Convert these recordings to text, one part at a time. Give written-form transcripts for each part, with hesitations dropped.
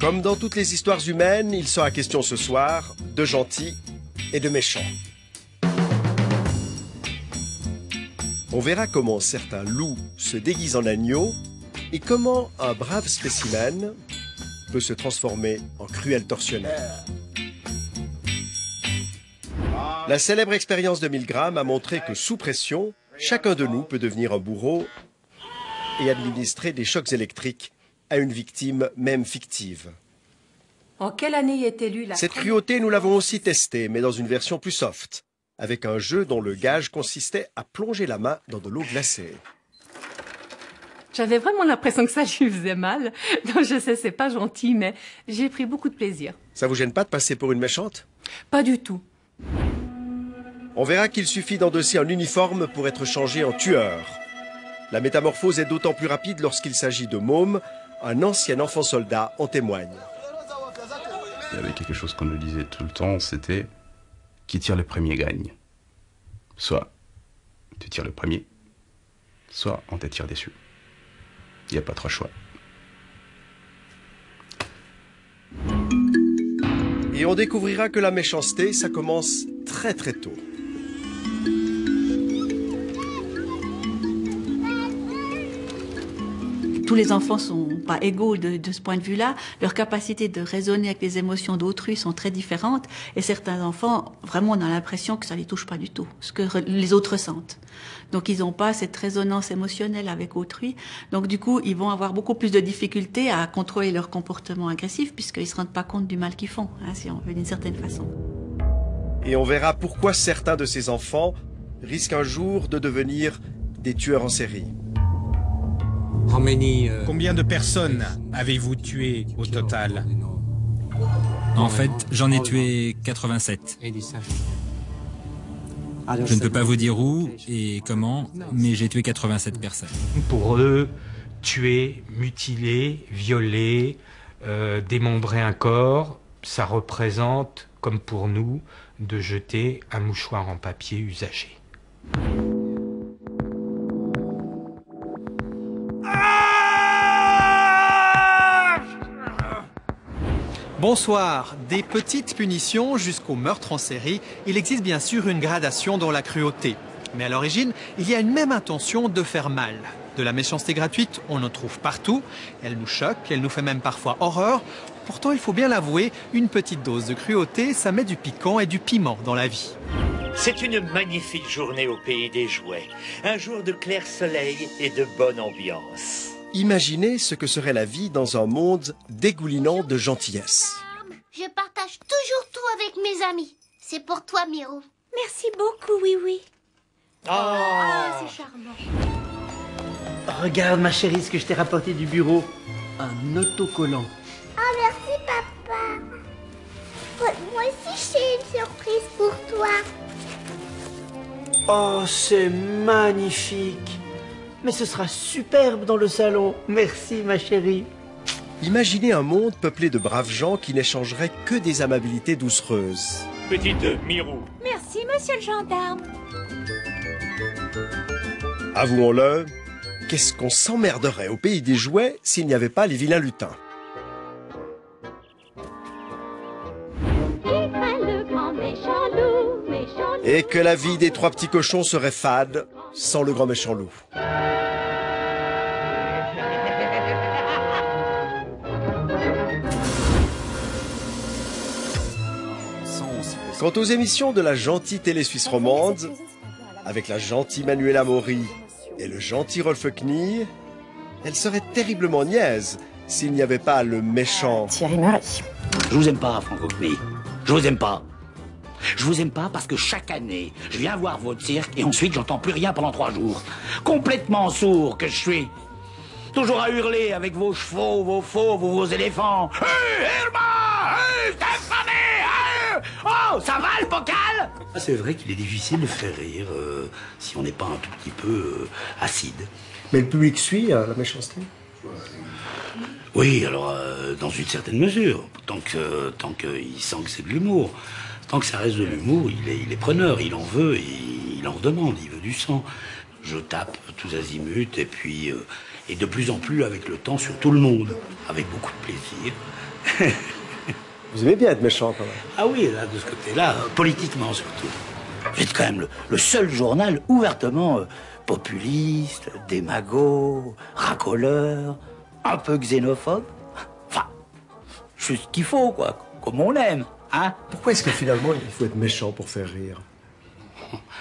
Comme dans toutes les histoires humaines, il sera question ce soir de gentils et de méchants. On verra comment certains loups se déguisent en agneaux et comment un brave spécimen peut se transformer en cruel tortionnaire. La célèbre expérience de Milgram a montré que sous pression, chacun de nous peut devenir un bourreau et administrer des chocs électriques à une victime, même fictive. En quelle année est élue la... Cette cruauté, nous l'avons aussi testée, mais dans une version plus soft, avec un jeu dont le gage consistait à plonger la main dans de l'eau glacée. J'avais vraiment l'impression que ça lui faisait mal. Donc je sais, c'est pas gentil, mais j'ai pris beaucoup de plaisir. Ça vous gêne pas de passer pour une méchante? Pas du tout. On verra qu'il suffit d'endosser un uniforme pour être changé en tueur. La métamorphose est d'autant plus rapide lorsqu'il s'agit de Môme, un ancien enfant soldat en témoigne. Il y avait quelque chose qu'on nous disait tout le temps, c'était « qui tire le premier gagne ». Soit tu tires le premier, soit on te tire dessus. Il n'y a pas trop choix. Et on découvrira que la méchanceté, ça commence très très tôt. Tous les enfants sont pas égaux de ce point de vue-là. Leurs capacités de raisonner avec les émotions d'autrui sont très différentes. Et certains enfants, vraiment, on a l'impression que ça les touche pas du tout, ce que les autres ressentent. Donc, ils n'ont pas cette résonance émotionnelle avec autrui. Donc, du coup, ils vont avoir beaucoup plus de difficultés à contrôler leur comportement agressif puisqu'ils se rendent pas compte du mal qu'ils font, hein, si on veut, d'une certaine façon. Et on verra pourquoi certains de ces enfants risquent un jour de devenir des tueurs en série. Combien de personnes avez-vous tué au total? En fait, j'en ai tué 87. Je ne peux pas vous dire où et comment, mais j'ai tué 87 personnes. Pour eux, tuer, mutiler, violer, démembrer un corps, ça représente, comme pour nous, de jeter un mouchoir en papier usagé. Bonsoir. Des petites punitions jusqu'au meurtre en série, il existe bien sûr une gradation dans la cruauté. Mais à l'origine, il y a une même intention de faire mal. De la méchanceté gratuite, on en trouve partout. Elle nous choque, elle nous fait même parfois horreur. Pourtant, il faut bien l'avouer, une petite dose de cruauté, ça met du piquant et du piment dans la vie. C'est une magnifique journée au pays des jouets. Un jour de clair soleil et de bonne ambiance. Imaginez ce que serait la vie dans un monde dégoulinant de gentillesse. Je partage toujours tout avec mes amis. C'est pour toi, Miro. Merci beaucoup, oui. C'est charmant. Regarde, ma chérie, ce que je t'ai rapporté du bureau. Un autocollant. Oh, merci, papa. Moi aussi, j'ai une surprise pour toi. Oh, c'est magnifique. Mais ce sera superbe dans le salon. Merci, ma chérie. Imaginez un monde peuplé de braves gens qui n'échangeraient que des amabilités doucereuses. Petite Mirou. Merci, monsieur le gendarme. Avouons-le, qu'est-ce qu'on s'emmerderait au pays des jouets s'il n'y avait pas les vilains lutins. Et que la vie des trois petits cochons serait fade sans le grand méchant loup. Quant aux émissions de la gentille télé suisse romande, avec la gentille Manuela Maury et le gentil Rolf Knie, elles seraient terriblement niaises s'il n'y avait pas le méchant Thierry Murray. Je vous aime pas, Franco. Oui, je vous aime pas. Je vous aime pas parce que chaque année, je viens voir votre cirque et ensuite j'entends plus rien pendant 3 jours. Complètement sourd que je suis. Toujours à hurler avec vos chevaux, vos fauves, vos éléphants. Hey, Irma! Hey, Stéphanie! Hey! Oh, ça va le bocal? Ah, c'est vrai qu'il est difficile de faire rire si on n'est pas un tout petit peu acide. Mais le public suit la méchanceté? Oui, alors dans une certaine mesure, tant qu'il sent que c'est de l'humour. Tant que ça reste de l'humour, il est preneur, il en veut, il en redemande, il veut du sang. Je tape tous azimuts et puis et de plus en plus avec le temps sur tout le monde, avec beaucoup de plaisir. Vous aimez bien être méchant quand même? Ah oui, là, de ce côté-là, politiquement surtout. Vous êtes quand même le seul journal ouvertement populiste, démago, racoleur, un peu xénophobe. Enfin, juste ce qu'il faut, quoi, comme on l'aime, hein. Pourquoi est-ce que finalement il faut être méchant pour faire rire?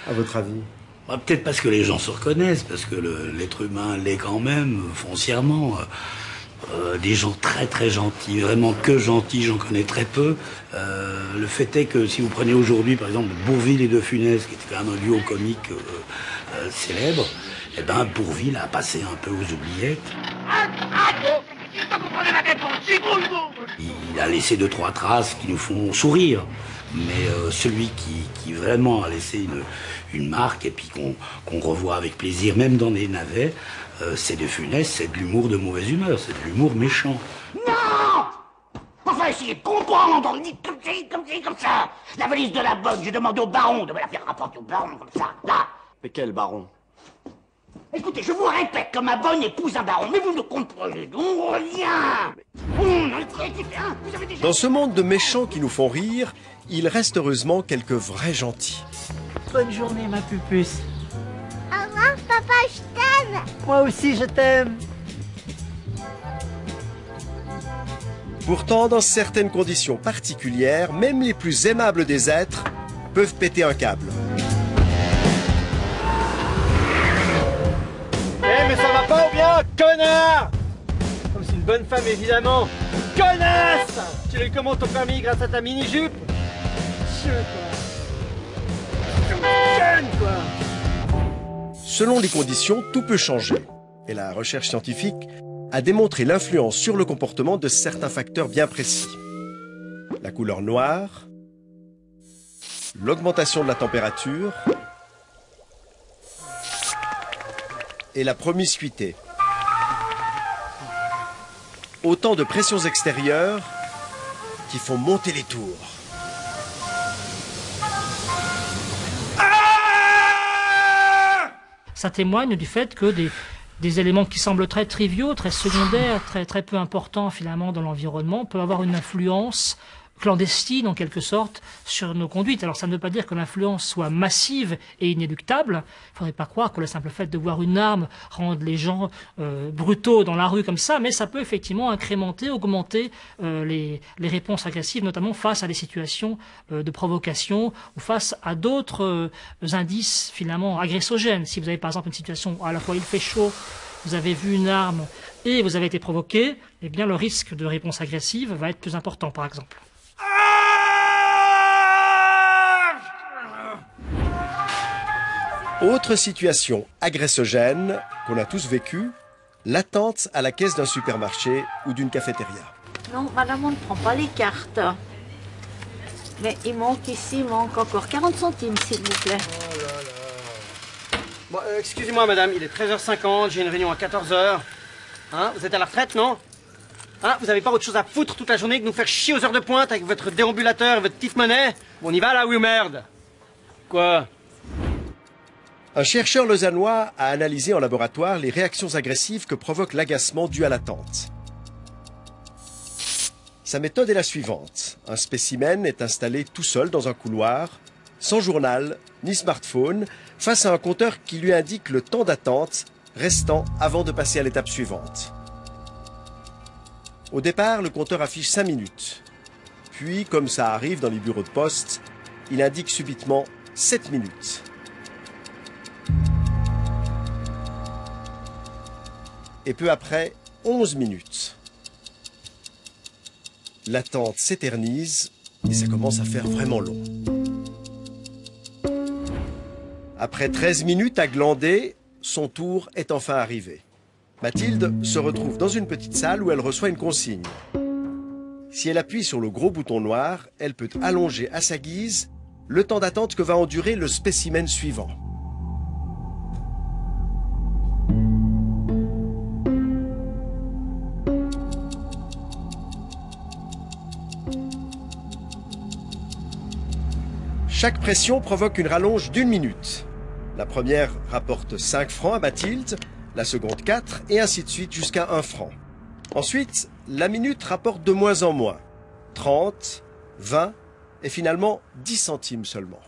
À votre avis? Peut-être parce que les gens se reconnaissent, parce que l'être humain l'est quand même, foncièrement. Des gens très très gentils, vraiment que gentils, j'en connais très peu. Le fait est que si vous prenez aujourd'hui, par exemple, Bourvil et De Funès, qui était quand même un duo comique célèbre, eh ben Bourvil a passé un peu aux oubliettes. Il a laissé 2-3 traces qui nous font sourire, mais celui qui vraiment a laissé une marque et puis qu'on revoit avec plaisir, même dans les navets, c'est De Funès, c'est de l'humour de mauvaise humeur, c'est de l'humour méchant. Non! Enfin, essayez de comprendre, dites comme ça. La valise de la bonne, je demande au baron de me la faire rapporter au baron, comme ça, là. Mais quel baron? Écoutez, je vous répète que ma bonne épouse un baron, mais vous ne comprenez donc rien. Dans ce monde de méchants qui nous font rire, il reste heureusement quelques vrais gentils. Bonne journée, ma pupuce. Au revoir, papa, je t'aime. Moi aussi, je t'aime. Pourtant, dans certaines conditions particulières, même les plus aimables des êtres peuvent péter un câble. Eh, mais ça va pas ou bien, connard? Comme c'est une bonne femme, évidemment. Connasse! Tu as eu comment ton permis grâce à ta mini-jupe? Chien, quoi. Conne, quoi. Selon les conditions, tout peut changer. Et la recherche scientifique a démontré l'influence sur le comportement de certains facteurs bien précis. La couleur noire, l'augmentation de la température et la promiscuité. Autant de pressions extérieures qui font monter les tours. Ça témoigne du fait que des éléments qui semblent très triviaux, très secondaires, très peu importants finalement dans l'environnement, peuvent avoir une influence clandestine en quelque sorte sur nos conduites. Alors ça ne veut pas dire que l'influence soit massive et inéluctable. Il ne faudrait pas croire que le simple fait de voir une arme rende les gens brutaux dans la rue comme ça, mais ça peut effectivement incrémenter, augmenter les réponses agressives, notamment face à des situations de provocation ou face à d'autres indices finalement agressogènes. Si vous avez par exemple une situation où à la fois il fait chaud, vous avez vu une arme et vous avez été provoqué, eh bien le risque de réponse agressive va être plus important par exemple. Autre situation agressogène qu'on a tous vécue, l'attente à la caisse d'un supermarché ou d'une cafétéria. Non, madame, on ne prend pas les cartes. Mais il manque encore 40 centimes, s'il vous plaît. Oh là là. Bon, excusez-moi, madame, il est 13h50, j'ai une réunion à 14h. Hein, vous êtes à la retraite, non? Hein, vous avez pas autre chose à foutre toute la journée que nous faire chier aux heures de pointe avec votre déambulateur et votre petite monnaie? Bon, on y va là, oui ou merde? Quoi? Un chercheur lausannois a analysé en laboratoire les réactions agressives que provoque l'agacement dû à l'attente. Sa méthode est la suivante. Un spécimen est installé tout seul dans un couloir, sans journal ni smartphone, face à un compteur qui lui indique le temps d'attente restant avant de passer à l'étape suivante. Au départ, le compteur affiche 5 minutes. Puis, comme ça arrive dans les bureaux de poste, il indique subitement 7 minutes. Et peu après, 11 minutes. L'attente s'éternise et ça commence à faire vraiment long. Après 13 minutes à glander, son tour est enfin arrivé. Mathilde se retrouve dans une petite salle où elle reçoit une consigne. Si elle appuie sur le gros bouton noir, elle peut allonger à sa guise le temps d'attente que va endurer le spécimen suivant. Chaque pression provoque une rallonge d'1 minute. La première rapporte 5 francs à Mathilde, la seconde 4, et ainsi de suite jusqu'à 1 franc. Ensuite, la minute rapporte de moins en moins. 30, 20 et finalement 10 centimes seulement.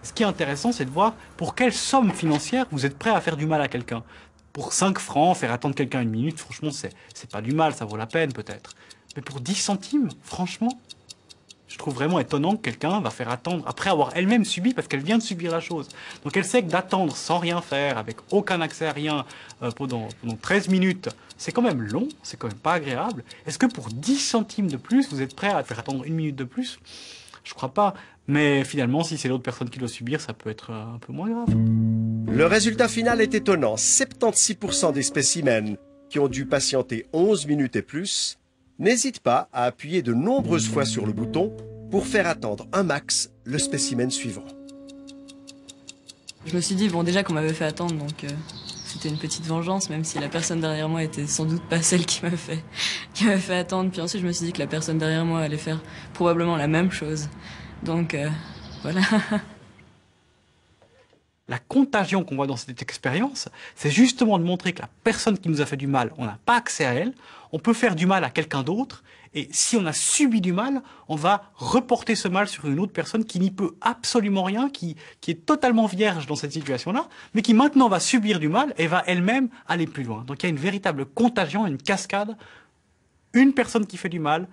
Ce qui est intéressant, c'est de voir pour quelle somme financière vous êtes prêt à faire du mal à quelqu'un. Pour 5 francs, faire attendre quelqu'un 1 minute, franchement, c'est pas du mal, ça vaut la peine peut-être. Mais pour 10 centimes, franchement, je trouve vraiment étonnant que quelqu'un va faire attendre, après avoir elle-même subi, parce qu'elle vient de subir la chose. Donc elle sait que d'attendre sans rien faire, avec aucun accès à rien, pendant 13 minutes, c'est quand même long, c'est quand même pas agréable. Est-ce que pour 10 centimes de plus, vous êtes prêt à faire attendre 1 minute de plus? Je crois pas. Mais finalement, si c'est l'autre personne qui doit subir, ça peut être un peu moins grave. Le résultat final est étonnant. 76% des spécimens qui ont dû patienter 11 minutes et plus n'hésitent pas à appuyer de nombreuses fois sur le bouton pour faire attendre un max le spécimen suivant. Je me suis dit, bon, déjà qu'on m'avait fait attendre, donc c'était une petite vengeance, même si la personne derrière moi était sans doute pas celle qui m'avait fait attendre. Puis ensuite, je me suis dit que la personne derrière moi allait faire probablement la même chose. Donc, voilà. La contagion qu'on voit dans cette expérience, c'est justement de montrer que la personne qui nous a fait du mal, on n'a pas accès à elle, on peut faire du mal à quelqu'un d'autre, et si on a subi du mal, on va reporter ce mal sur une autre personne qui n'y peut absolument rien, qui est totalement vierge dans cette situation-là, mais qui maintenant va subir du mal et va elle-même aller plus loin. Donc il y a une véritable contagion, une cascade. Une personne qui fait du mal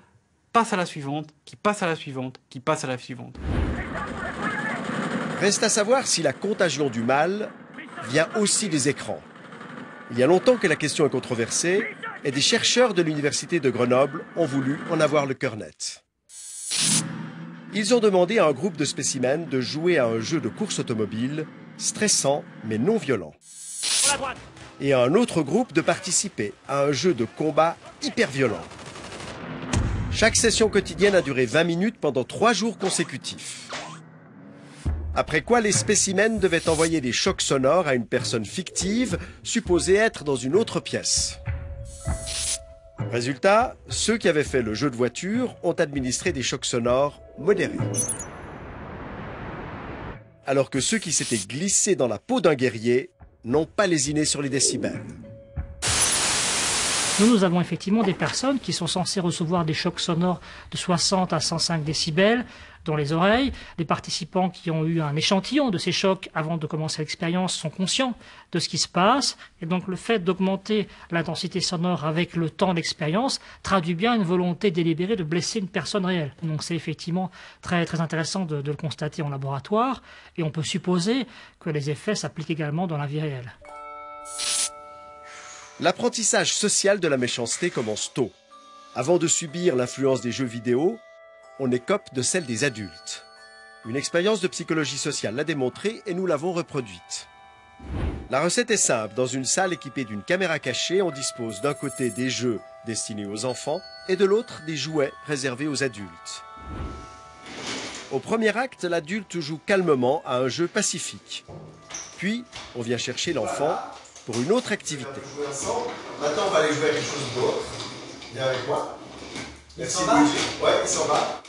passe à la suivante, qui passe à la suivante, qui passe à la suivante. Reste à savoir si la contagion du mal vient aussi des écrans. Il y a longtemps que la question est controversée et des chercheurs de l'université de Grenoble ont voulu en avoir le cœur net. Ils ont demandé à un groupe de spécimens de jouer à un jeu de course automobile stressant mais non violent. Et à un autre groupe de participer à un jeu de combat hyper violent. Chaque session quotidienne a duré 20 minutes pendant 3 jours consécutifs. Après quoi, les spécimens devaient envoyer des chocs sonores à une personne fictive, supposée être dans une autre pièce. Résultat, ceux qui avaient fait le jeu de voiture ont administré des chocs sonores modérés. Alors que ceux qui s'étaient glissés dans la peau d'un guerrier n'ont pas lésiné sur les décibels. Nous avons effectivement des personnes qui sont censées recevoir des chocs sonores de 60 à 105 décibels dans les oreilles. Les participants qui ont eu un échantillon de ces chocs avant de commencer l'expérience sont conscients de ce qui se passe. Et donc le fait d'augmenter l'intensité sonore avec le temps d'expérience traduit bien une volonté délibérée de blesser une personne réelle. Donc c'est effectivement très, très intéressant de le constater en laboratoire. Et on peut supposer que les effets s'appliquent également dans la vie réelle. L'apprentissage social de la méchanceté commence tôt. Avant de subir l'influence des jeux vidéo, on écope de celle des adultes. Une expérience de psychologie sociale l'a démontré et nous l'avons reproduite. La recette est simple. Dans une salle équipée d'une caméra cachée, on dispose d'un côté des jeux destinés aux enfants et de l'autre des jouets réservés aux adultes. Au premier acte, l'adulte joue calmement à un jeu pacifique. Puis, on vient chercher l'enfant pour une autre activité. Maintenant, on va aller jouer à quelque chose d'autre. Viens avec moi. Merci. Ouais, il s'en va.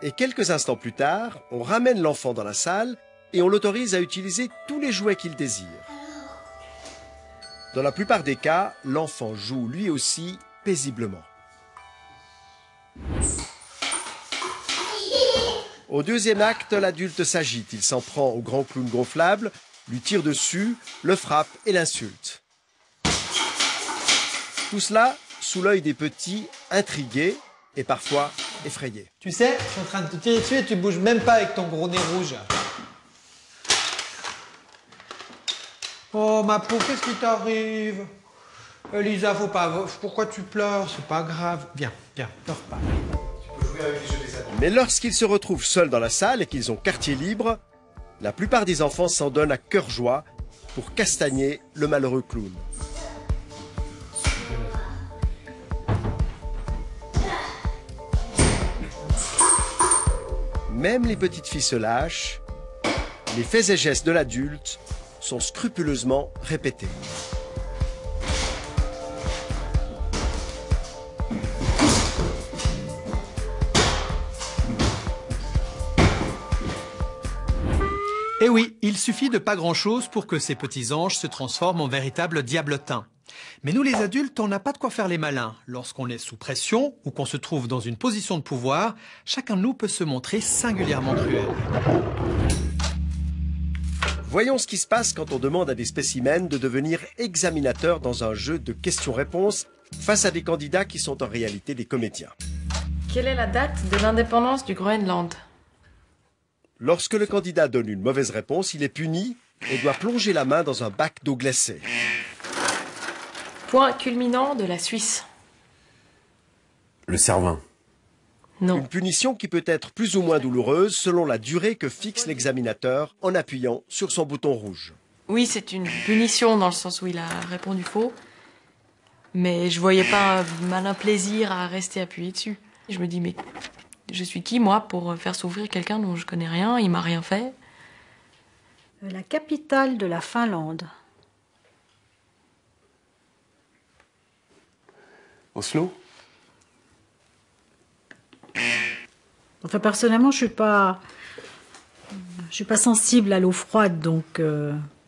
Et quelques instants plus tard, on ramène l'enfant dans la salle et on l'autorise à utiliser tous les jouets qu'il désire. Dans la plupart des cas, l'enfant joue lui aussi paisiblement. Au deuxième acte, l'adulte s'agite. Il s'en prend au grand clown gonflable, lui tire dessus, le frappe et l'insulte. Tout cela sous l'œil des petits, intrigués et parfois effrayés. Tu sais, je suis en train de te tirer dessus et tu bouges même pas avec ton gros nez rouge. Oh ma pauvre, qu'est-ce qui t'arrive? Elisa, faut pas... Pourquoi tu pleures? C'est pas grave. Viens, pleure pas. Tu peux jouer avec les jeux des adultes. Mais lorsqu'ils se retrouvent seuls dans la salle et qu'ils ont quartier libre, la plupart des enfants s'en donnent à cœur joie pour castagner le malheureux clown. même les petites filles se lâchent, les faits et gestes de l'adulte sont scrupuleusement répétés. Et oui, il suffit de pas grand-chose pour que ces petits anges se transforment en véritables diablotins. Mais nous les adultes, on n'a pas de quoi faire les malins. Lorsqu'on est sous pression ou qu'on se trouve dans une position de pouvoir, chacun de nous peut se montrer singulièrement cruel. Voyons ce qui se passe quand on demande à des spécimens de devenir examinateurs dans un jeu de questions-réponses face à des candidats qui sont en réalité des comédiens. Quelle est la date de l'indépendance du Groenland? Lorsque le candidat donne une mauvaise réponse, il est puni et doit plonger la main dans un bac d'eau glacée. Point culminant de la Suisse. Le Cervin. Non. Une punition qui peut être plus ou moins douloureuse selon la durée que fixe l'examinateur en appuyant sur son bouton rouge. Oui, c'est une punition dans le sens où il a répondu faux. Mais je voyais pas un malin plaisir à rester appuyé dessus. Je me dis, mais je suis qui, moi, pour faire souffrir quelqu'un dont je connais rien, il m'a rien fait? La capitale de la Finlande. Oslo. Enfin, personnellement, je suis pas sensible à l'eau froide, donc.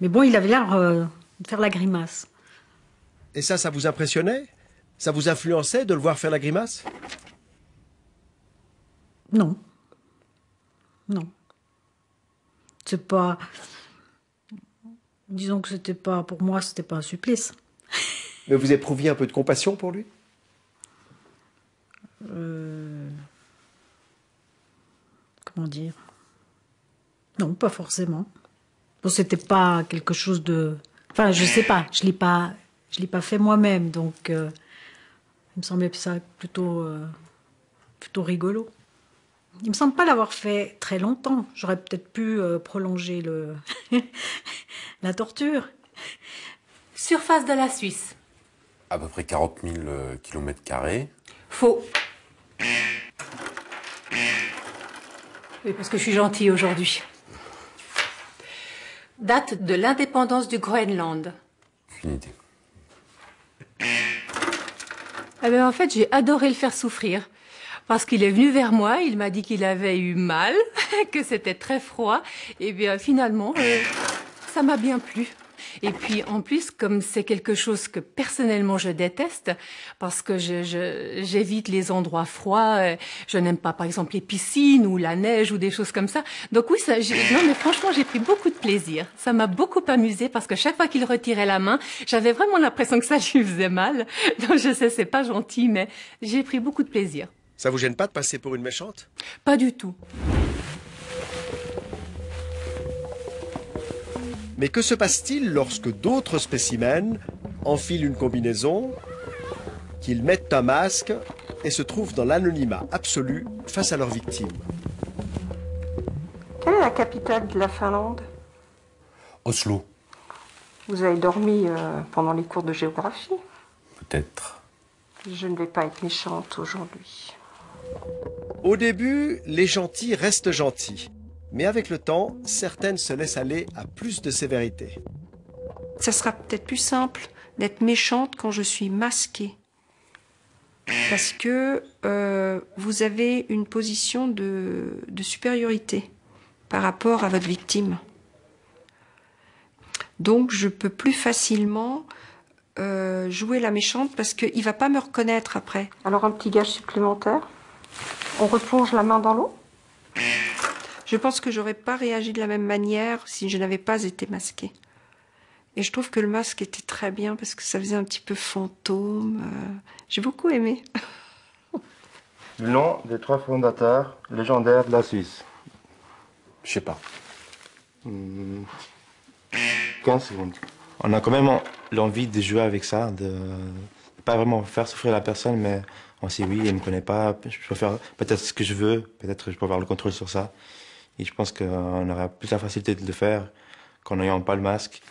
Mais bon, il avait l'air de faire la grimace. Et ça vous impressionnait? Ça vous influençait de le voir faire la grimace? Non. Non. C'est pas. Disons que c'était pas. Pour moi, c'était pas un supplice. Mais vous éprouviez un peu de compassion pour lui? Comment dire? Non, pas forcément. Bon, c'était pas quelque chose de. Enfin, je sais pas. Je l'ai pas fait moi-même, donc il me semblait ça plutôt rigolo. Il me semble pas l'avoir fait très longtemps. J'aurais peut-être pu prolonger la torture. Surface de la Suisse. À peu près 40 000 km². Faux. Oui, parce que je suis gentille aujourd'hui. Date de l'indépendance du Groenland. Aucune idée. Eh bien, en fait, j'ai adoré le faire souffrir. Parce qu'il est venu vers moi, il m'a dit qu'il avait eu mal, que c'était très froid. Et bien, finalement, ça m'a bien plu. Et puis, en plus, comme c'est quelque chose que personnellement je déteste, parce que j'évite les endroits froids, je n'aime pas, par exemple, les piscines ou la neige ou des choses comme ça. Donc oui, non, mais franchement, j'ai pris beaucoup de plaisir. Ça m'a beaucoup amusé parce que chaque fois qu'il retirait la main, j'avais vraiment l'impression que ça lui faisait mal. Donc je sais, c'est pas gentil, mais j'ai pris beaucoup de plaisir. Ça vous gêne pas de passer pour une méchante? Pas du tout. Mais que se passe-t-il lorsque d'autres spécimens enfilent une combinaison, qu'ils mettent un masque et se trouvent dans l'anonymat absolu face à leurs victimes? Quelle est la capitale de la Finlande? Oslo. Vous avez dormi pendant les cours de géographie? Peut-être. Je ne vais pas être méchante aujourd'hui. Au début, les gentils restent gentils. Mais avec le temps, certaines se laissent aller à plus de sévérité. Ça sera peut-être plus simple d'être méchante quand je suis masquée. Parce que vous avez une position de supériorité par rapport à votre victime. Donc je peux plus facilement jouer la méchante parce qu'il ne va pas me reconnaître après. Alors un petit gage supplémentaire. On replonge la main dans l'eau. Je pense que j'aurais pas réagi de la même manière si je n'avais pas été masquée. Et je trouve que le masque était très bien parce que ça faisait un petit peu fantôme. J'ai beaucoup aimé. Le nom des 3 fondateurs légendaires de la Suisse. Je sais pas. 15 secondes. On a quand même l'envie de jouer avec ça, de pas vraiment faire souffrir la personne, mais on sait oui, elle me connaît pas, je peux faire peut-être ce que je veux, peut-être je peux avoir le contrôle sur ça. Et je pense qu'on aura plus la facilité de le faire qu'en n'ayant pas le masque.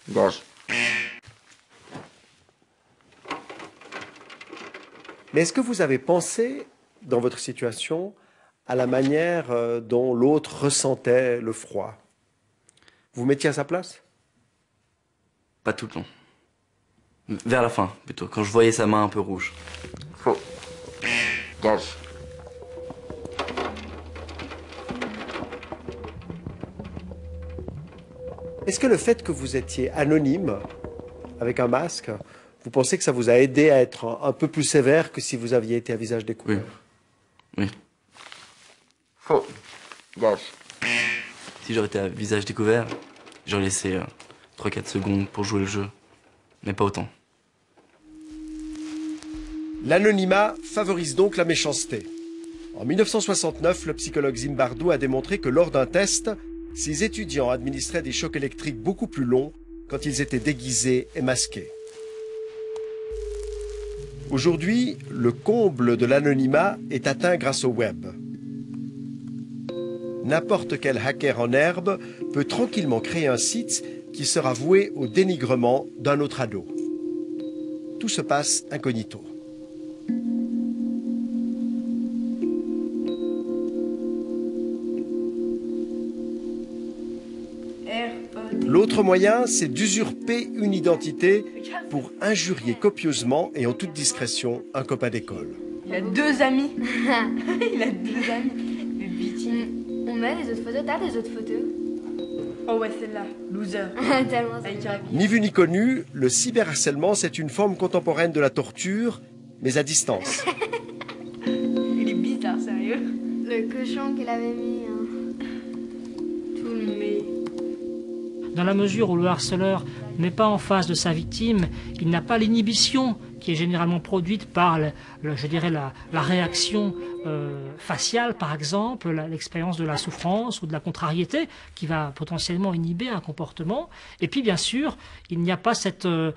Gauche. Mais est-ce que vous avez pensé, dans votre situation, à la manière dont l'autre ressentait le froid. Vous vous mettiez à sa place? Pas tout le temps. Vers la fin, plutôt, quand je voyais sa main un peu rouge. Faux. Gage. Est-ce que le fait que vous étiez anonyme, avec un masque, vous pensez que ça vous a aidé à être un peu plus sévère que si vous aviez été à visage découvert? Oui. Faux. Gage. Si j'aurais été à visage découvert, j'aurais laissé 3-4 secondes pour jouer le jeu. Mais pas autant. L'anonymat favorise donc la méchanceté. En 1969, le psychologue Zimbardo a démontré que lors d'un test, ces étudiants administraient des chocs électriques beaucoup plus longs quand ils étaient déguisés et masqués. Aujourd'hui, le comble de l'anonymat est atteint grâce au web. N'importe quel hacker en herbe peut tranquillement créer un site qui sera voué au dénigrement d'un autre ado. Tout se passe incognito. L'autre moyen, c'est d'usurper une identité pour injurier copieusement et en toute discrétion un copain d'école. Il a 2 amis. Il a 2 amis. Le BT. On met les autres photos, t'as les autres photos? Oh ouais, celle-là, loser. Tellement ça. Ni vu ni connu, le cyberharcèlement, c'est une forme contemporaine de la torture, mais à distance. Il est bizarre, sérieux. Le cochon qu'il avait mis. Tout le met. Dans la mesure où le harceleur n'est pas en face de sa victime, il n'a pas l'inhibition qui est généralement produite par, je dirais, la réaction faciale, par exemple, l'expérience de la souffrance ou de la contrariété, qui va potentiellement inhiber un comportement. Et puis, bien sûr, il n'y a pas ce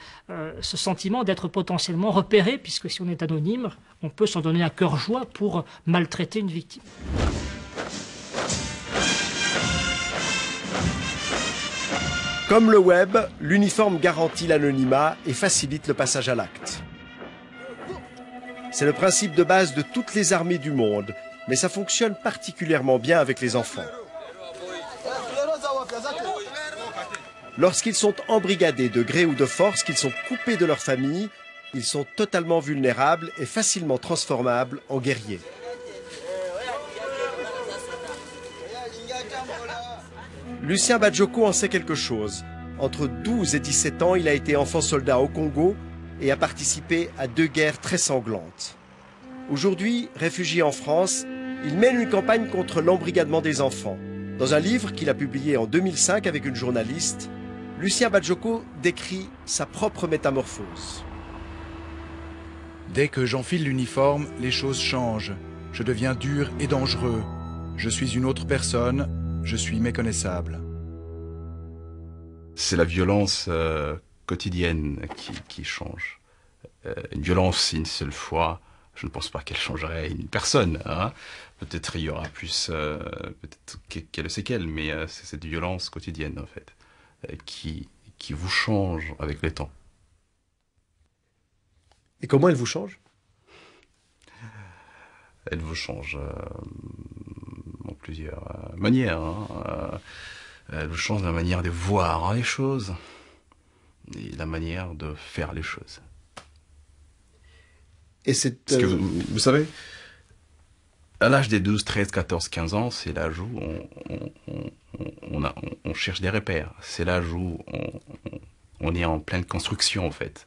sentiment d'être potentiellement repéré, puisque si on est anonyme, on peut s'en donner à cœur joie pour maltraiter une victime. Comme le web, l'uniforme garantit l'anonymat et facilite le passage à l'acte. C'est le principe de base de toutes les armées du monde, mais ça fonctionne particulièrement bien avec les enfants. Lorsqu'ils sont embrigadés de gré ou de force, qu'ils sont coupés de leur famille, ils sont totalement vulnérables et facilement transformables en guerriers. Lucien Bajoko en sait quelque chose. Entre 12 et 17 ans, il a été enfant soldat au Congo et a participé à 2 guerres très sanglantes. Aujourd'hui, réfugié en France, il mène une campagne contre l'embrigadement des enfants. Dans un livre qu'il a publié en 2005 avec une journaliste, Lucien Bajoko décrit sa propre métamorphose. Dès que j'enfile l'uniforme, les choses changent. Je deviens dur et dangereux. Je suis une autre personne. Je suis méconnaissable. C'est la violence quotidienne qui change. Une violence une seule fois, je ne pense pas qu'elle changerait une personne. Hein. Peut-être il y aura plus, peut-être quelques séquelles, mais c'est cette violence quotidienne en fait, qui vous change avec le temps. Et comment elle vous change? Elle vous change en plusieurs manières. Hein. Elle vous change la manière de voir les choses et la manière de faire les choses. Et c'est... Parce que vous savez, à l'âge des 12, 13, 14, 15 ans, c'est l'âge où on cherche des repères. C'est l'âge où on est en pleine construction, en fait.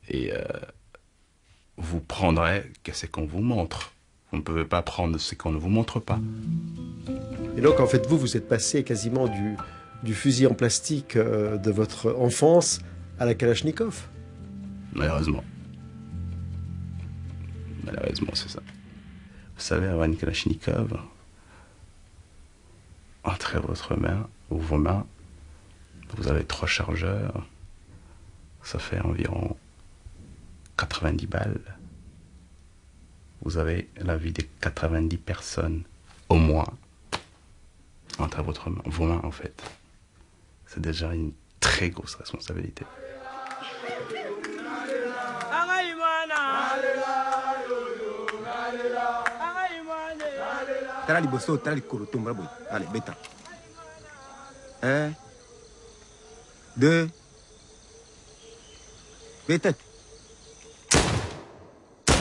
Et vous prendrez ce qu'on vous montre. Vous ne pouvez pas prendre ce qu'on ne vous montre pas. Et donc, en fait, vous êtes passé quasiment du fusil en plastique de votre enfance à la Kalachnikov. Malheureusement. Malheureusement, c'est ça. Vous savez, avoir une Kalachnikov, entre votre main ou vos mains, vous avez 3 chargeurs, ça fait environ 90 balles. Vous avez la vie de 90 personnes, au moins, entre vos mains, en fait. C'est déjà une très grosse responsabilité. Allez, bêta. 1, 2, bêta.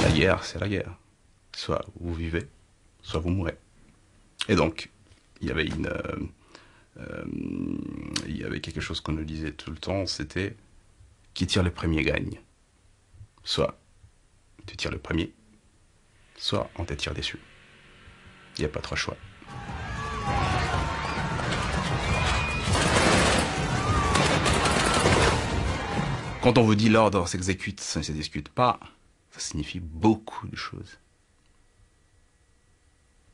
La guerre, c'est la guerre. Soit vous vivez, soit vous mourrez. Et donc, il y avait quelque chose qu'on nous disait tout le temps, c'était qui tire le premier gagne. Soit tu tires le premier, soit on te tire dessus. Il n'y a pas trop choix. Quand on vous dit l'ordre s'exécute, ça ne se discute pas, ça signifie beaucoup de choses.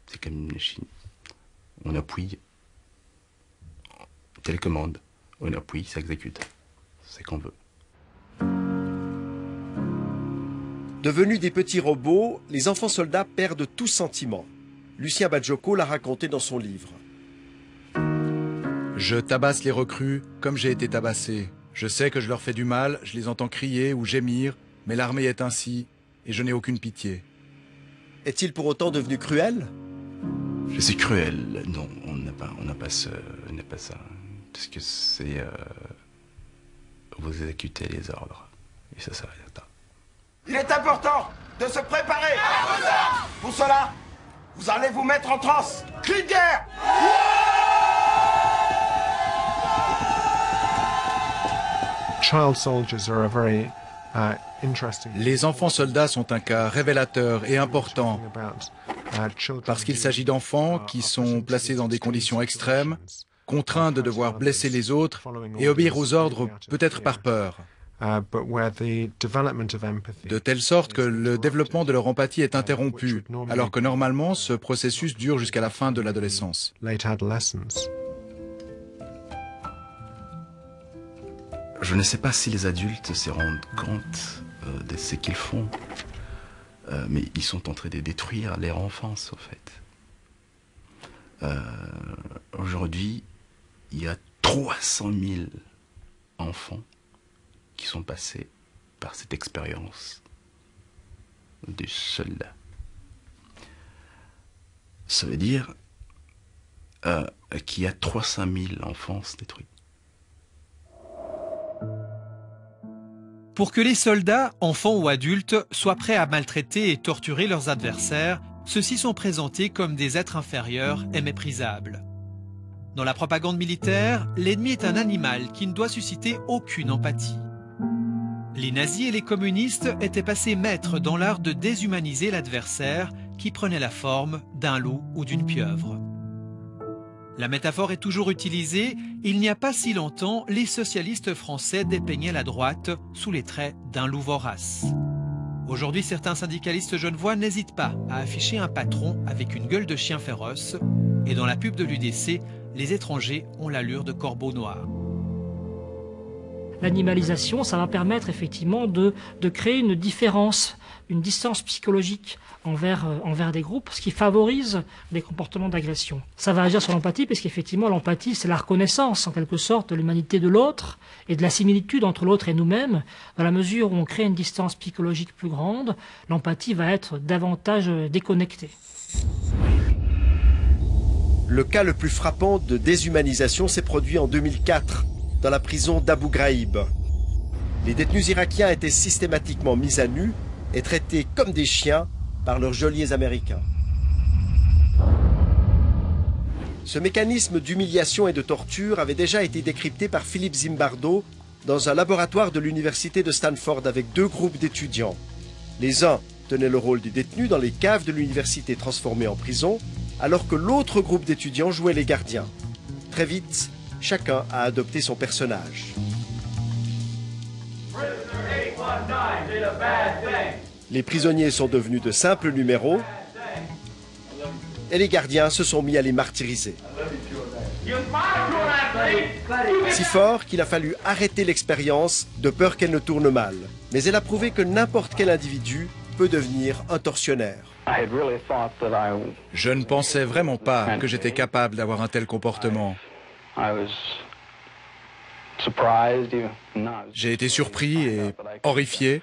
C'est comme une machine. On appuie, télécommande, on appuie, ça exécute. C'est qu'on veut. Devenus des petits robots, les enfants soldats perdent tout sentiment. Lucien Bajoko l'a raconté dans son livre. Je tabasse les recrues comme j'ai été tabassé. Je sais que je leur fais du mal, je les entends crier ou gémir, mais l'armée est ainsi, et je n'ai aucune pitié. Est-il pour autant devenu cruel? Je suis cruel. Non, on n'a pas ça. Parce que c'est... vous exécutez les ordres. Et ça s'arrête là. Il est important de se préparer. Pour cela, vous allez vous mettre en transe. Cri de guerre. Les enfants soldats sont un cas révélateur et important parce qu'il s'agit d'enfants qui sont placés dans des conditions extrêmes, contraints de devoir blesser les autres et obéir aux ordres peut-être par peur. De telle sorte que le développement de leur empathie est interrompu, alors que normalement ce processus dure jusqu'à la fin de l'adolescence. Je ne sais pas si les adultes se rendent compte de ce qu'ils font, mais ils sont en train de détruire leur enfance, au fait. Aujourd'hui, il y a 300 000 enfants qui sont passés par cette expérience du soldat. Ça veut dire qu'il y a 300 000 enfants détruits. Pour que les soldats, enfants ou adultes, soient prêts à maltraiter et torturer leurs adversaires, ceux-ci sont présentés comme des êtres inférieurs et méprisables. Dans la propagande militaire, l'ennemi est un animal qui ne doit susciter aucune empathie. Les nazis et les communistes étaient passés maîtres dans l'art de déshumaniser l'adversaire qui prenait la forme d'un loup ou d'une pieuvre. La métaphore est toujours utilisée. Il n'y a pas si longtemps, les socialistes français dépeignaient la droite sous les traits d'un loup vorace. Aujourd'hui, certains syndicalistes genevois n'hésitent pas à afficher un patron avec une gueule de chien féroce. Et dans la pub de l'UDC, les étrangers ont l'allure de corbeaux noirs. L'animalisation, ça va permettre effectivement de créer une différence, une distance psychologique envers des groupes, ce qui favorise des comportements d'agression. Ça va agir sur l'empathie, parce qu'effectivement l'empathie, c'est la reconnaissance en quelque sorte de l'humanité de l'autre et de la similitude entre l'autre et nous-mêmes. Dans la mesure où on crée une distance psychologique plus grande, l'empathie va être davantage déconnectée. Le cas le plus frappant de déshumanisation s'est produit en 2004, dans la prison d'Abu Ghraib. Les détenus irakiens étaient systématiquement mis à nu et traités comme des chiens par leurs geôliers américains. Ce mécanisme d'humiliation et de torture avait déjà été décrypté par Philippe Zimbardo dans un laboratoire de l'université de Stanford avec 2 groupes d'étudiants. Les uns tenaient le rôle des détenus dans les caves de l'université transformées en prison, alors que l'autre groupe d'étudiants jouait les gardiens. Très vite, chacun a adopté son personnage. Les prisonniers sont devenus de simples numéros et les gardiens se sont mis à les martyriser. Si fort qu'il a fallu arrêter l'expérience de peur qu'elle ne tourne mal. Mais elle a prouvé que n'importe quel individu peut devenir un tortionnaire. Je ne pensais vraiment pas que j'étais capable d'avoir un tel comportement. J'ai été surpris et horrifié.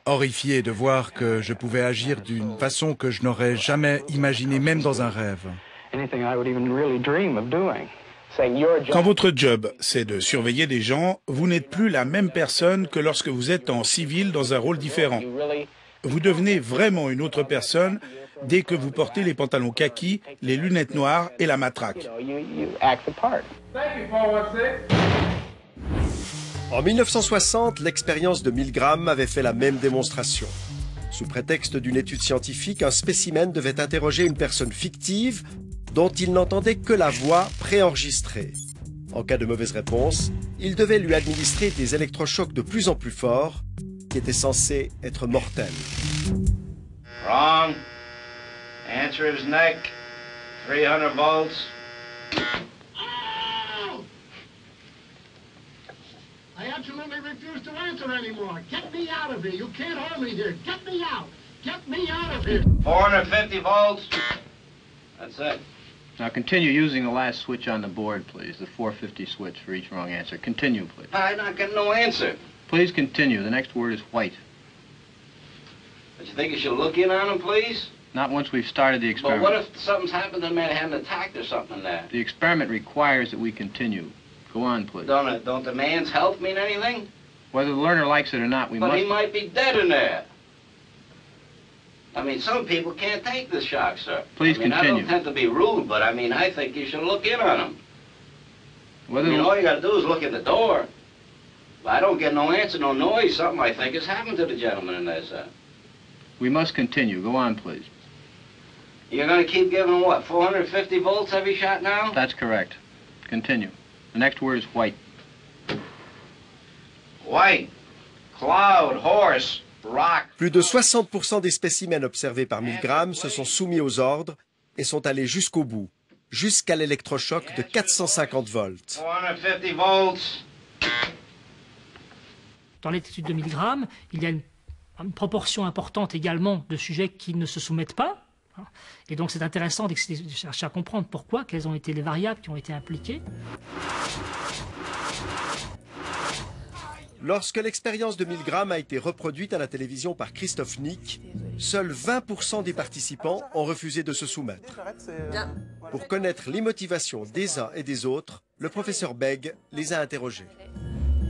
Horrifié de voir que je pouvais agir d'une façon que je n'aurais jamais imaginée, même dans un rêve. Quand votre job, c'est de surveiller des gens, vous n'êtes plus la même personne que lorsque vous êtes en civil dans un rôle différent. Vous devenez vraiment une autre personne dès que vous portez les pantalons kaki, les lunettes noires et la matraque. En 1960, l'expérience de Milgram avait fait la même démonstration. Sous prétexte d'une étude scientifique, un spécimen devait interroger une personne fictive dont il n'entendait que la voix préenregistrée. En cas de mauvaise réponse, il devait lui administrer des électrochocs de plus en plus forts qui étaient censés être mortels. Wrong. Answer is neck. 300 volts. I absolutely refuse to answer anymore. Get me out of here. You can't hold me here. Get me out. Get me out of here. 450 volts. That's it. Now continue using the last switch on the board, please. The 450 switch for each wrong answer. Continue, please. I'm not getting no answer. Please continue. The next word is white. But you think you should look in on him, please? Not once we've started the But experiment. what if something's happened to the man had an attack or something there? The experiment requires that we continue. Go on, please. Don't the man's health mean anything? Whether the learner likes it or not, we But must... he might be dead in there. I mean, some people can't take the shock, sir. Please I continue. don't tend to be rude, but I mean, I think you should look in on him. Whether I mean, all you gotta do is look at the door. If I don't get no answer, no noise, something I think has happened to the gentleman in there, sir. We must continue. Go on, please. You're gonna keep giving him what, 450 volts every shot now? That's correct. Continue. The next word is white. White, cloud, horse, rock. Plus de 60% des spécimens observés par Milgram se sont soumis aux ordres et sont allés jusqu'au bout, jusqu'à l'électrochoc de 450 volts. 450 volts. Dans l'étude de Milgram, il y a une proportion importante également de sujets qui ne se soumettent pas. Et donc c'est intéressant de chercher à comprendre pourquoi, quelles ont été les variables qui ont été impliquées. Lorsque l'expérience de Milgram a été reproduite à la télévision par Christophe Nick, seuls 20% des participants ont refusé de se soumettre. Pour connaître les motivations des uns et des autres, le professeur Begg les a interrogés.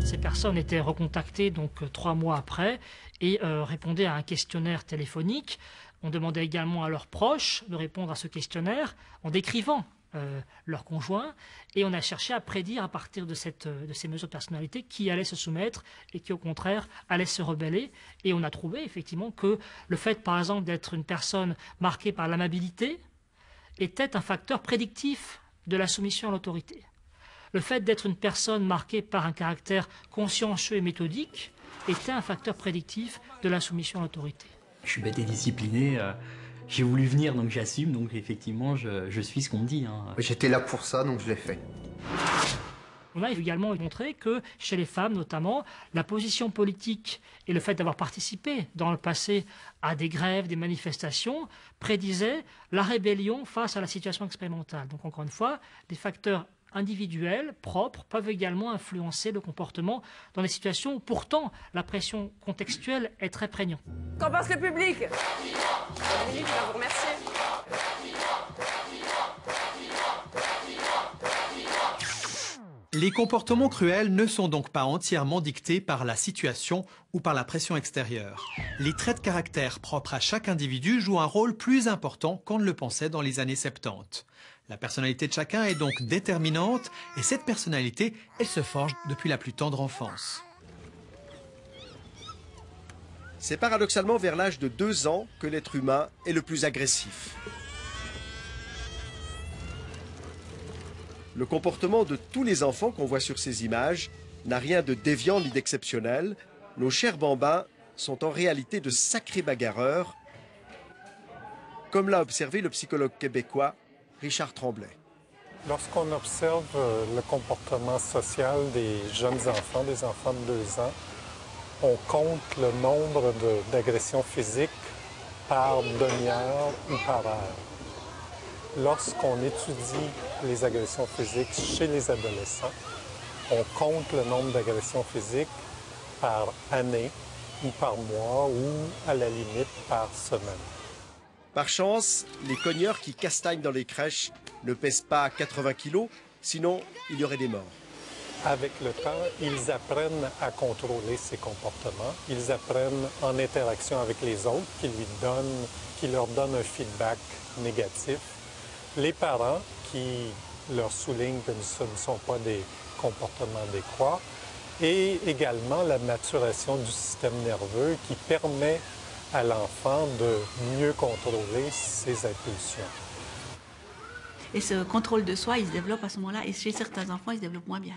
Ces personnes étaient recontactées donc 3 mois après et répondaient à un questionnaire téléphonique. On demandait également à leurs proches de répondre à ce questionnaire en décrivant leur conjoint, et on a cherché à prédire à partir de ces mesures de personnalité qui allait se soumettre et qui au contraire allait se rebeller. Et on a trouvé effectivement que le fait par exemple d'être une personne marquée par l'amabilité était un facteur prédictif de la soumission à l'autorité. Le fait d'être une personne marquée par un caractère consciencieux et méthodique était un facteur prédictif de la soumission à l'autorité. Je suis bête et discipliné, j'ai voulu venir donc j'assume, donc effectivement je suis ce qu'on me dit. J'étais là pour ça donc je l'ai fait. On a également montré que chez les femmes notamment, la position politique et le fait d'avoir participé dans le passé à des grèves, des manifestations, prédisaient la rébellion face à la situation expérimentale. Donc encore une fois, des facteurs individuels, propres, peuvent également influencer le comportement dans des situations où pourtant la pression contextuelle est très prégnante. Qu'en pense le public? Je vais vous remercier. Les comportements cruels ne sont donc pas entièrement dictés par la situation ou par la pression extérieure. Les traits de caractère propres à chaque individu jouent un rôle plus important qu'on ne le pensait dans les années 70. La personnalité de chacun est donc déterminante et cette personnalité, elle se forge depuis la plus tendre enfance. C'est paradoxalement vers l'âge de 2 ans que l'être humain est le plus agressif. Le comportement de tous les enfants qu'on voit sur ces images n'a rien de déviant ni d'exceptionnel. Nos chers bambins sont en réalité de sacrés bagarreurs, comme l'a observé le psychologue québécois Richard Tremblay. Lorsqu'on observe le comportement social des jeunes enfants, des enfants de 2 ans, on compte le nombre d'agressions physiques par demi-heure ou par heure. Lorsqu'on étudie les agressions physiques chez les adolescents, on compte le nombre d'agressions physiques par année ou par mois, ou à la limite par semaine. Par chance, les cogneurs qui castagnent dans les crèches ne pèsent pas 80 kilos, sinon il y aurait des morts. Avec le temps, ils apprennent à contrôler ces comportements. Ils apprennent en interaction avec les autres qui leur donnent un feedback négatif. Les parents qui leur soulignent que ce ne sont pas des comportements adéquats. Et également la maturation du système nerveux qui permet à l'enfant de mieux contrôler ses impulsions. Et ce contrôle de soi, il se développe à ce moment-là. Et chez certains enfants, il se développe moins bien.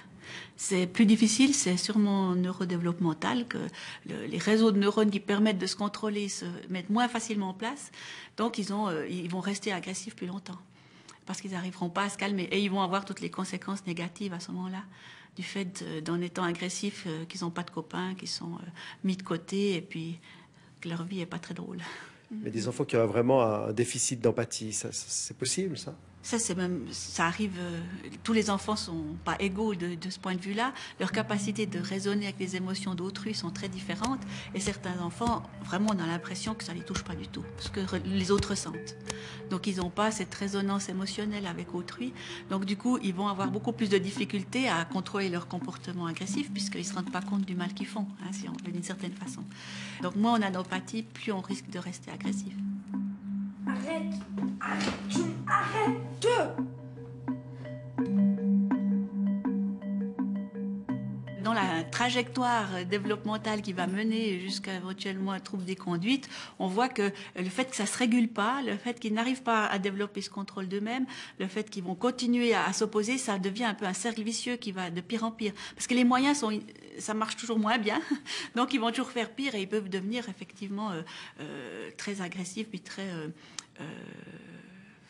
C'est plus difficile, c'est sûrement neurodéveloppemental, que les réseaux de neurones qui permettent de se contrôler se mettent moins facilement en place. Donc, ils vont rester agressifs plus longtemps. Parce qu'ils n'arriveront pas à se calmer. Et ils vont avoir toutes les conséquences négatives à ce moment-là. Du fait d'en étant agressifs, qu'ils n'ont pas de copains, qu'ils sont mis de côté, et puis que leur vie n'est pas très drôle. Mais des enfants qui ont vraiment un déficit d'empathie, c'est possible, ça? Ça arrive, tous les enfants sont pas égaux de ce point de vue-là. Leur capacité de raisonner avec les émotions d'autrui sont très différentes. Et certains enfants, vraiment, on a l'impression que ça les touche pas du tout, ce que les autres sentent. Donc, ils n'ont pas cette résonance émotionnelle avec autrui. Donc, du coup, ils vont avoir beaucoup plus de difficultés à contrôler leur comportement agressif, puisqu'ils se rendent pas compte du mal qu'ils font, hein, si on veut d'une certaine façon. Donc, moins on a d'empathie, plus on risque de rester agressif. Arrête! Arrête! Dans la trajectoire développementale qui va mener jusqu'à éventuellement un trouble des conduites, on voit que le fait que ça se régule pas, le fait qu'ils n'arrivent pas à développer ce contrôle d'eux-mêmes, le fait qu'ils vont continuer à s'opposer, ça devient un peu un cercle vicieux qui va de pire en pire. Parce que les moyens ça marche toujours moins bien, donc ils vont toujours faire pire et ils peuvent devenir effectivement très agressifs puis très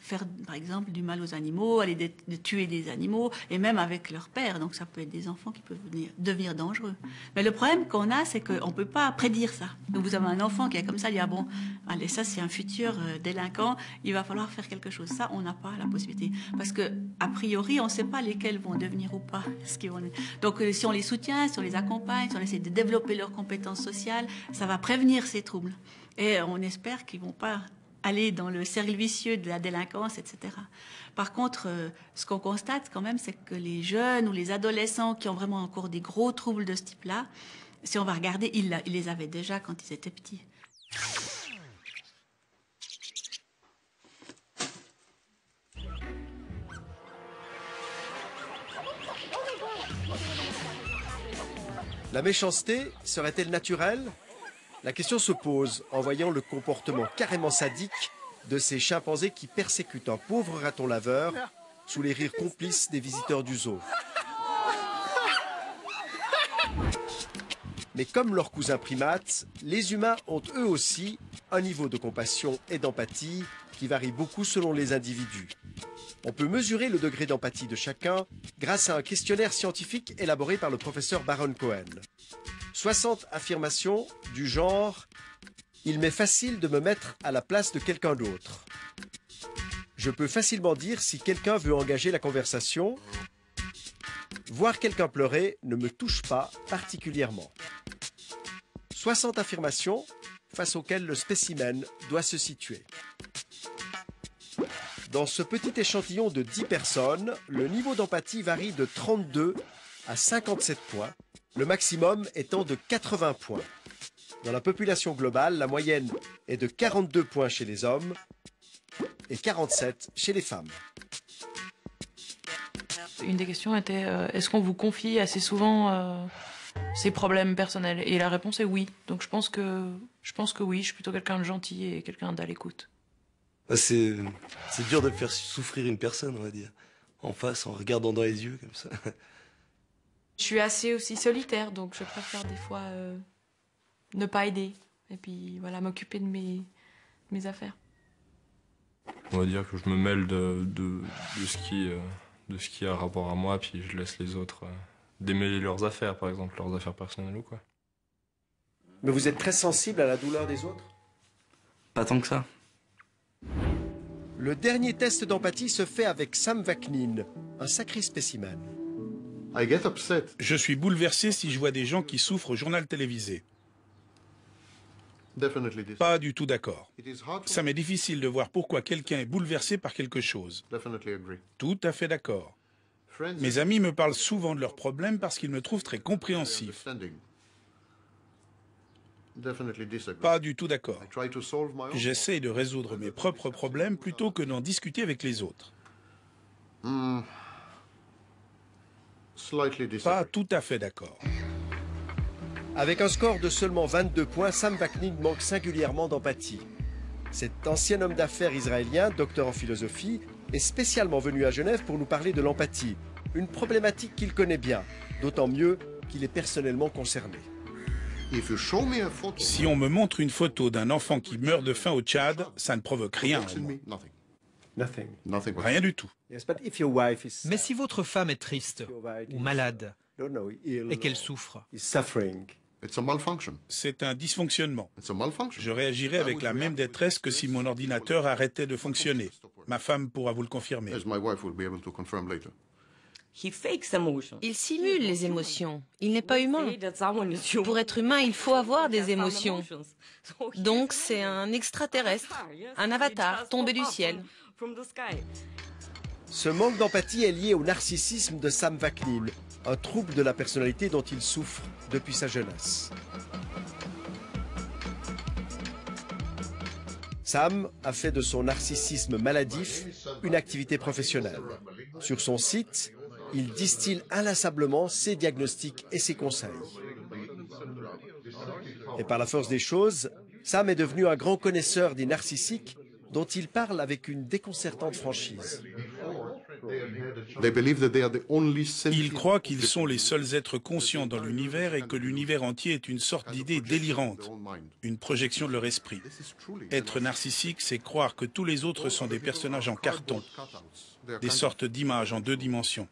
faire, par exemple, du mal aux animaux, aller de tuer des animaux, et même avec leur père. Donc, ça peut être des enfants qui peuvent devenir dangereux. Mais le problème qu'on a, c'est qu'on ne peut pas prédire ça. Donc, vous avez un enfant qui est comme ça, il dit, ah bon, allez, ça, c'est un futur délinquant, il va falloir faire quelque chose. Ça, on n'a pas la possibilité. Parce que, a priori, on ne sait pas lesquels vont devenir ou pas. Donc, si on les soutient, si on les accompagne, si on essaie de développer leurs compétences sociales, ça va prévenir ces troubles. Et on espère qu'ils ne vont pas aller dans le cercle vicieux de la délinquance, etc. Par contre, ce qu'on constate quand même, c'est que les jeunes ou les adolescents qui ont vraiment encore des gros troubles de ce type-là, si on va regarder, ils les avaient déjà quand ils étaient petits. La méchanceté serait-elle naturelle? La question se pose en voyant le comportement carrément sadique de ces chimpanzés qui persécutent un pauvre raton laveur sous les rires complices des visiteurs du zoo. Mais comme leurs cousins primates, les humains ont eux aussi un niveau de compassion et d'empathie qui varie beaucoup selon les individus. On peut mesurer le degré d'empathie de chacun grâce à un questionnaire scientifique élaboré par le professeur Baron Cohen. 60 affirmations du genre « Il m'est facile de me mettre à la place de quelqu'un d'autre ». Je peux facilement dire si quelqu'un veut engager la conversation. Voir quelqu'un pleurer ne me touche pas particulièrement. 60 affirmations face auxquelles le spécimen doit se situer. Dans ce petit échantillon de 10 personnes, le niveau d'empathie varie de 32 à 57 points, le maximum étant de 80 points. Dans la population globale, la moyenne est de 42 points chez les hommes et 47 chez les femmes. Une des questions était est-ce qu'on vous confie assez souvent ses problèmes personnels? Et la réponse est oui. Donc je pense que oui, je suis plutôt quelqu'un de gentil et quelqu'un d'à l'écoute. C'est dur de faire souffrir une personne, on va dire, en face, en regardant dans les yeux, comme ça. Je suis assez aussi solitaire, donc je préfère des fois ne pas aider. Et puis voilà, m'occuper de mes affaires. On va dire que je me mêle de ce qui a rapport à moi, puis je laisse les autres démêler leurs affaires, par exemple, leurs affaires personnelles ou quoi. Mais vous êtes très sensible à la douleur des autres? Pas tant que ça. Le dernier test d'empathie se fait avec Sam Vaknin, un sacré spécimen. Je suis bouleversé si je vois des gens qui souffrent au journal télévisé. Pas du tout d'accord. Ça m'est difficile de voir pourquoi quelqu'un est bouleversé par quelque chose. Tout à fait d'accord. Mes amis me parlent souvent de leurs problèmes parce qu'ils me trouvent très compréhensif. Pas du tout d'accord. J'essaie de résoudre mes propres problèmes plutôt que d'en discuter avec les autres. Pas tout à fait d'accord. Avec un score de seulement 22 points, Sam Vaknin manque singulièrement d'empathie. Cet ancien homme d'affaires israélien, docteur en philosophie, est spécialement venu à Genève pour nous parler de l'empathie, une problématique qu'il connaît bien, d'autant mieux qu'il est personnellement concerné. Si on me montre une photo d'un enfant qui meurt de faim au Tchad, ça ne provoque rien en moi. Rien du tout. Mais si votre femme est triste ou malade et qu'elle souffre, c'est un dysfonctionnement. Je réagirais avec la même détresse que si mon ordinateur arrêtait de fonctionner. Ma femme pourra vous le confirmer. Il simule les émotions. Il n'est pas humain. Pour être humain, il faut avoir des émotions. Donc c'est un extraterrestre, un avatar tombé du ciel. Ce manque d'empathie est lié au narcissisme de Sam Vaknin, un trouble de la personnalité dont il souffre depuis sa jeunesse. Sam a fait de son narcissisme maladif une activité professionnelle. Sur son site, il distille inlassablement ses diagnostics et ses conseils. Et par la force des choses, Sam est devenu un grand connaisseur des narcissiques dont il parle avec une déconcertante franchise. Ils croient qu'ils sont les seuls êtres conscients dans l'univers et que l'univers entier est une sorte d'idée délirante, une projection de leur esprit. Être narcissique, c'est croire que tous les autres sont des personnages en carton, des sortes d'images en 2 dimensions.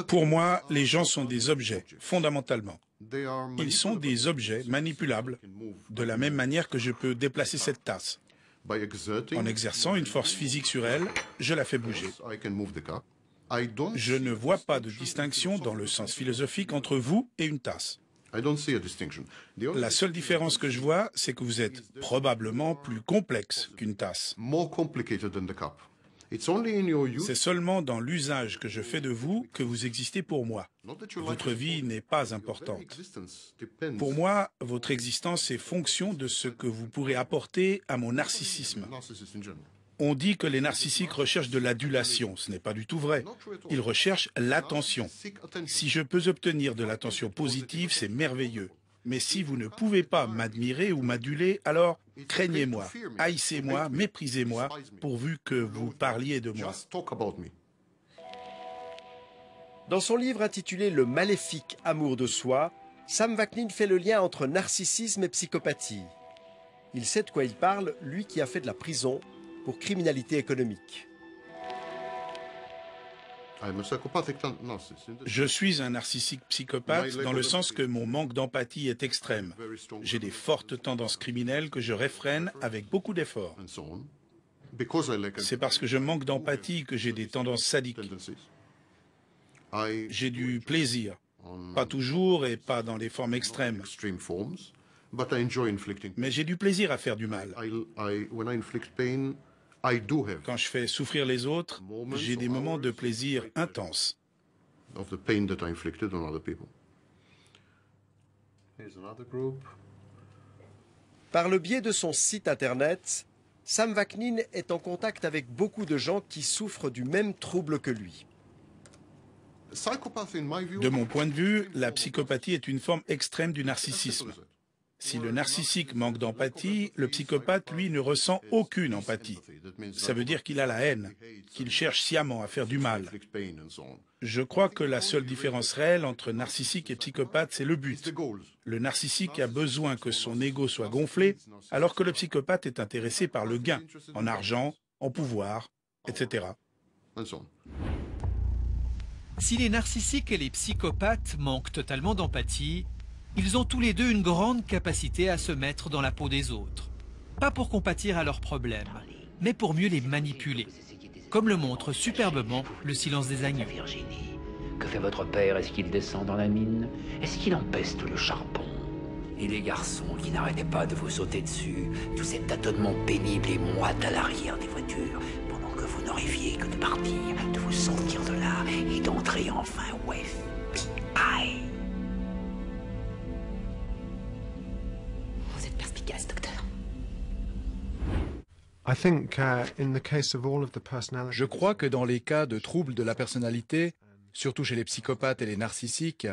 Pour moi, les gens sont des objets, fondamentalement. Ils sont des objets manipulables, de la même manière que je peux déplacer cette tasse. En exerçant une force physique sur elle, je la fais bouger. Je ne vois pas de distinction dans le sens philosophique entre vous et une tasse. La seule différence que je vois, c'est que vous êtes probablement plus complexe qu'une tasse. C'est seulement dans l'usage que je fais de vous que vous existez pour moi. Votre vie n'est pas importante. Pour moi, votre existence est fonction de ce que vous pourrez apporter à mon narcissisme. On dit que les narcissiques recherchent de l'adulation. Ce n'est pas du tout vrai. Ils recherchent l'attention. Si je peux obtenir de l'attention positive, c'est merveilleux. Mais si vous ne pouvez pas m'admirer ou m'aduler, alors craignez-moi, haïssez-moi, méprisez-moi, pourvu que vous parliez de moi. Dans son livre intitulé « Le maléfique amour de soi », Sam Vaknin fait le lien entre narcissisme et psychopathie. Il sait de quoi il parle, lui qui a fait de la prison pour criminalité économique. Je suis un narcissique psychopathe dans le sens que mon manque d'empathie est extrême. J'ai des fortes tendances criminelles que je réfrène avec beaucoup d'efforts. C'est parce que je manque d'empathie que j'ai des tendances sadiques. J'ai du plaisir, pas toujours et pas dans les formes extrêmes. Mais j'ai du plaisir à faire du mal. Quand je fais souffrir les autres, j'ai des moments de plaisir intenses. Par le biais de son site internet, Sam Vaknin est en contact avec beaucoup de gens qui souffrent du même trouble que lui. De mon point de vue, la psychopathie est une forme extrême du narcissisme. Si le narcissique manque d'empathie, le psychopathe, lui, ne ressent aucune empathie. Ça veut dire qu'il a la haine, qu'il cherche sciemment à faire du mal. Je crois que la seule différence réelle entre narcissique et psychopathe, c'est le but. Le narcissique a besoin que son ego soit gonflé, alors que le psychopathe est intéressé par le gain, en argent, en pouvoir, etc. Si les narcissiques et les psychopathes manquent totalement d'empathie, ils ont tous les deux une grande capacité à se mettre dans la peau des autres. Pas pour compatir à leurs problèmes, mais pour mieux les manipuler, comme le montre superbement Le Silence des agneaux. Que fait votre père? Est-ce qu'il descend dans la mine? Est-ce qu'il empeste le charbon? Et les garçons qui n'arrêtaient pas de vous sauter dessus, tout cet tâtonnement pénible et moite à l'arrière des voitures, pendant que vous n'arriviez que de partir, de vous sortir de là et d'entrer enfin au FBI. Vous êtes perspicace, docteur. Je crois que dans les cas de troubles de la personnalité, surtout chez les psychopathes et les narcissiques,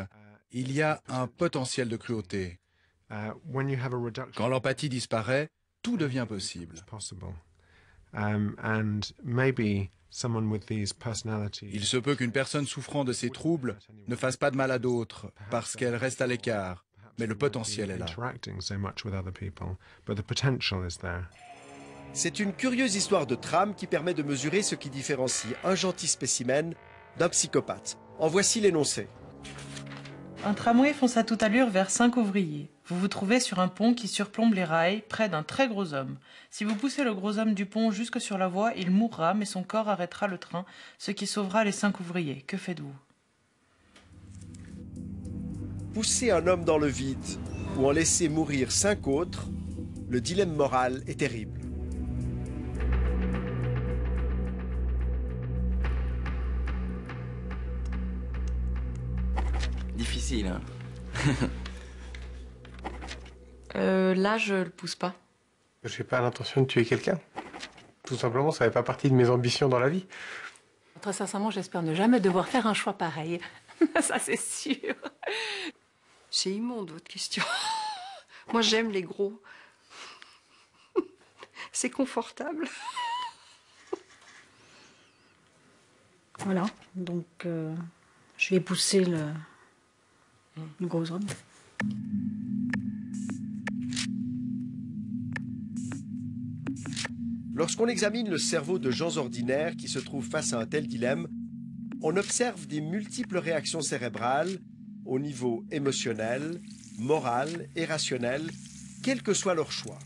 il y a un potentiel de cruauté. Quand l'empathie disparaît, tout devient possible. Il se peut qu'une personne souffrant de ces troubles ne fasse pas de mal à d'autres parce qu'elle reste à l'écart, mais le potentiel est là. C'est une curieuse histoire de trame qui permet de mesurer ce qui différencie un gentil spécimen d'un psychopathe. En voici l'énoncé. Un tramway fonce à toute allure vers 5 ouvriers. Vous vous trouvez sur un pont qui surplombe les rails, près d'un très gros homme. Si vous poussez le gros homme du pont jusque sur la voie, il mourra, mais son corps arrêtera le train, ce qui sauvera les 5 ouvriers. Que faites-vous? Pousser un homme dans le vide ou en laisser mourir 5 autres, le dilemme moral est terrible. Difficile, hein. Là, je le pousse pas. J'ai pas l'intention de tuer quelqu'un. Tout simplement, ça fait pas partie de mes ambitions dans la vie. Très sincèrement, j'espère ne jamais devoir faire un choix pareil. Ça, c'est sûr. C'est immonde, votre question. Moi, j'aime les gros. C'est confortable. Voilà, donc je vais pousser le gros homme. Lorsqu'on examine le cerveau de gens ordinaires qui se trouvent face à un tel dilemme, on observe des multiples réactions cérébrales au niveau émotionnel, moral et rationnel, quel que soit leur choix.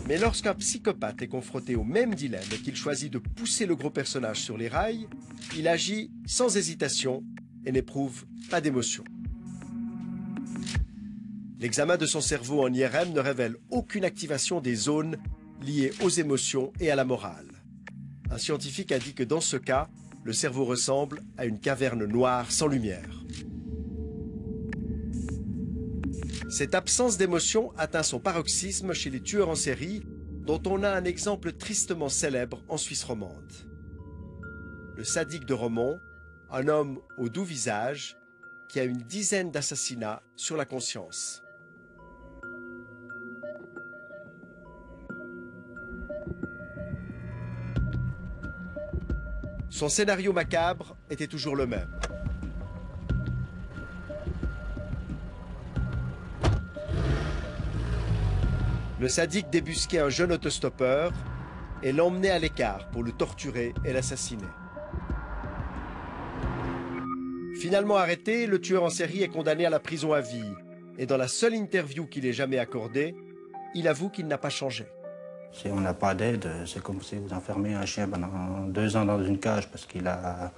Mais lorsqu'un psychopathe est confronté au même dilemme et qu'il choisit de pousser le gros personnage sur les rails, il agit sans hésitation et n'éprouve pas d'émotion. L'examen de son cerveau en IRM ne révèle aucune activation des zones liées aux émotions et à la morale. Un scientifique a dit que dans ce cas, le cerveau ressemble à une caverne noire sans lumière. Cette absence d'émotion atteint son paroxysme chez les tueurs en série, dont on a un exemple tristement célèbre en Suisse romande. Le sadique de Romont, un homme au doux visage, qui a une dizaine d'assassinats sur la conscience. Son scénario macabre était toujours le même. Le sadique débusquait un jeune autostoppeur et l'emmenait à l'écart pour le torturer et l'assassiner. Finalement arrêté, le tueur en série est condamné à la prison à vie. Et dans la seule interview qu'il ait jamais accordée, il avoue qu'il n'a pas changé. Si on n'a pas d'aide, c'est comme si vous enfermez un chien pendant 2 ans dans une cage parce qu'il a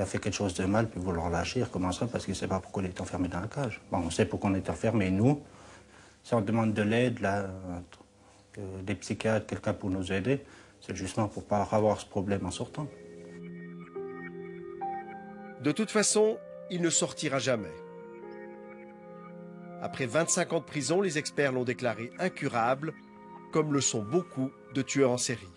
fait quelque chose de mal, puis vous le relâchez, il recommencera parce qu'il ne sait pas pourquoi il est enfermé dans la cage. Bon, on sait pourquoi on est enfermé, nous. Si on demande de l'aide, des psychiatres, quelqu'un pour nous aider, c'est justement pour ne pas avoir ce problème en sortant. De toute façon, il ne sortira jamais. Après 25 ans de prison, les experts l'ont déclaré incurable, comme le sont beaucoup de tueurs en série.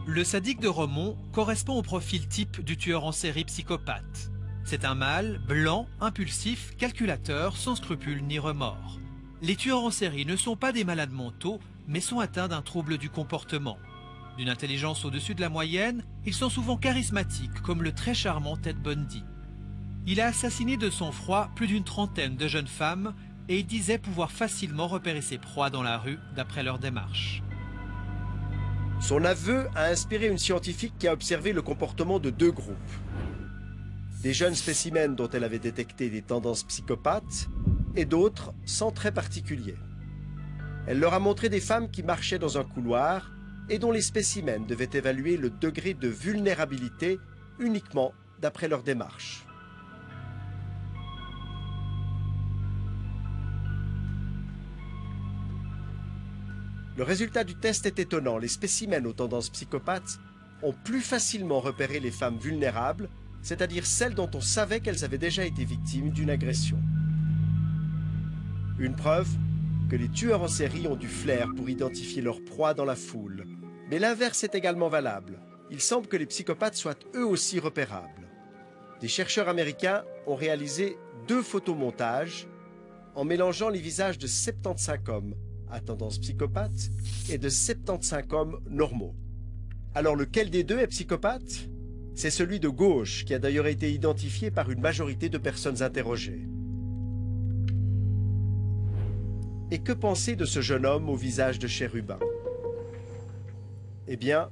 Le sadique de Romont correspond au profil type du tueur en série psychopathe. C'est un mâle, blanc, impulsif, calculateur, sans scrupules ni remords. Les tueurs en série ne sont pas des malades mentaux, mais sont atteints d'un trouble du comportement. D'une intelligence au-dessus de la moyenne, ils sont souvent charismatiques, comme le très charmant Ted Bundy. Il a assassiné de sang-froid plus d'une trentaine de jeunes femmes et il disait pouvoir facilement repérer ses proies dans la rue d'après leur démarche. Son aveu a inspiré une scientifique qui a observé le comportement de 2 groupes. Des jeunes spécimens dont elle avait détecté des tendances psychopathes et d'autres sans trait particulier. Elle leur a montré des femmes qui marchaient dans un couloir et dont les spécimens devaient évaluer le degré de vulnérabilité uniquement d'après leur démarche. Le résultat du test est étonnant. Les spécimens aux tendances psychopathes ont plus facilement repéré les femmes vulnérables, c'est-à-dire celles dont on savait qu'elles avaient déjà été victimes d'une agression. Une preuve que les tueurs en série ont du flair pour identifier leur proie dans la foule. Mais l'inverse est également valable. Il semble que les psychopathes soient eux aussi repérables. Des chercheurs américains ont réalisé 2 photomontages en mélangeant les visages de 75 hommes à tendance psychopathe et de 75 hommes normaux. Alors lequel des deux est psychopathe? C'est celui de gauche, qui a d'ailleurs été identifié par une majorité de personnes interrogées. Et que penser de ce jeune homme au visage de chérubin? Eh bien,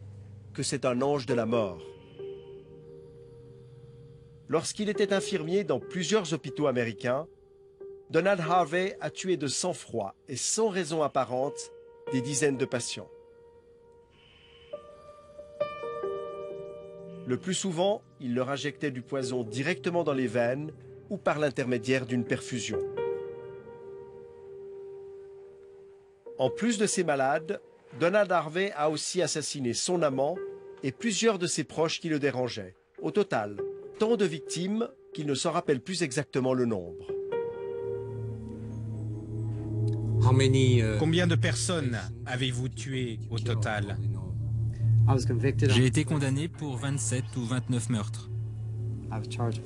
que c'est un ange de la mort. Lorsqu'il était infirmier dans plusieurs hôpitaux américains, Donald Harvey a tué de sang-froid et sans raison apparente des dizaines de patients. Le plus souvent, il leur injectait du poison directement dans les veines ou par l'intermédiaire d'une perfusion. En plus de ces malades, Donald Harvey a aussi assassiné son amant et plusieurs de ses proches qui le dérangeaient. Au total, tant de victimes qu'il ne s'en rappelle plus exactement le nombre. Combien de personnes avez-vous tué au total? J'ai été condamné pour 27 ou 29 meurtres.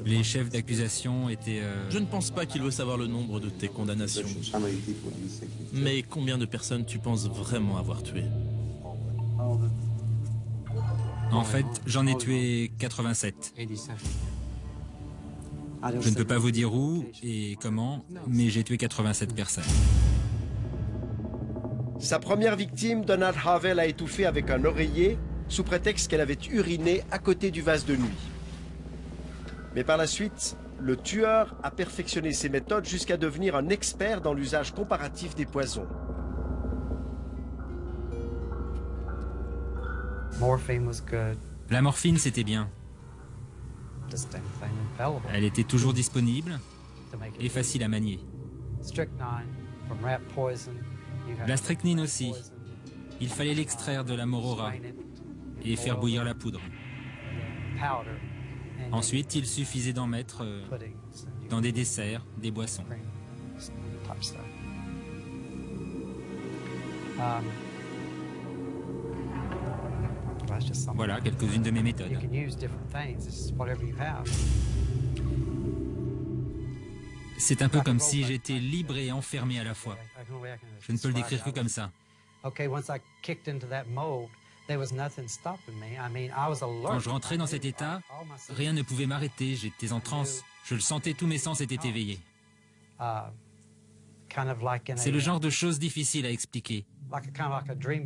Les chefs d'accusation étaient... Je ne pense pas qu'il veut savoir le nombre de tes condamnations. Mais combien de personnes tu penses vraiment avoir tué? En fait, j'en ai tué 87. Je ne peux pas vous dire où et comment, mais j'ai tué 87 personnes. Sa première victime, Donald Harvey, l'a étouffée avec un oreiller sous prétexte qu'elle avait uriné à côté du vase de nuit. Mais par la suite, le tueur a perfectionné ses méthodes jusqu'à devenir un expert dans l'usage comparatif des poisons. La morphine, c'était bien. Elle était toujours disponible et facile à manier. La strychnine aussi. Il fallait l'extraire de la morora et faire bouillir la poudre. Ensuite, il suffisait d'en mettre dans des desserts, des boissons. Voilà quelques-unes de mes méthodes. C'est un peu comme si j'étais libre et enfermé à la fois. Je ne peux le décrire que comme ça. Quand je rentrais dans cet état, rien ne pouvait m'arrêter, j'étais en transe. Je le sentais, tous mes sens étaient éveillés. C'est le genre de choses difficiles à expliquer.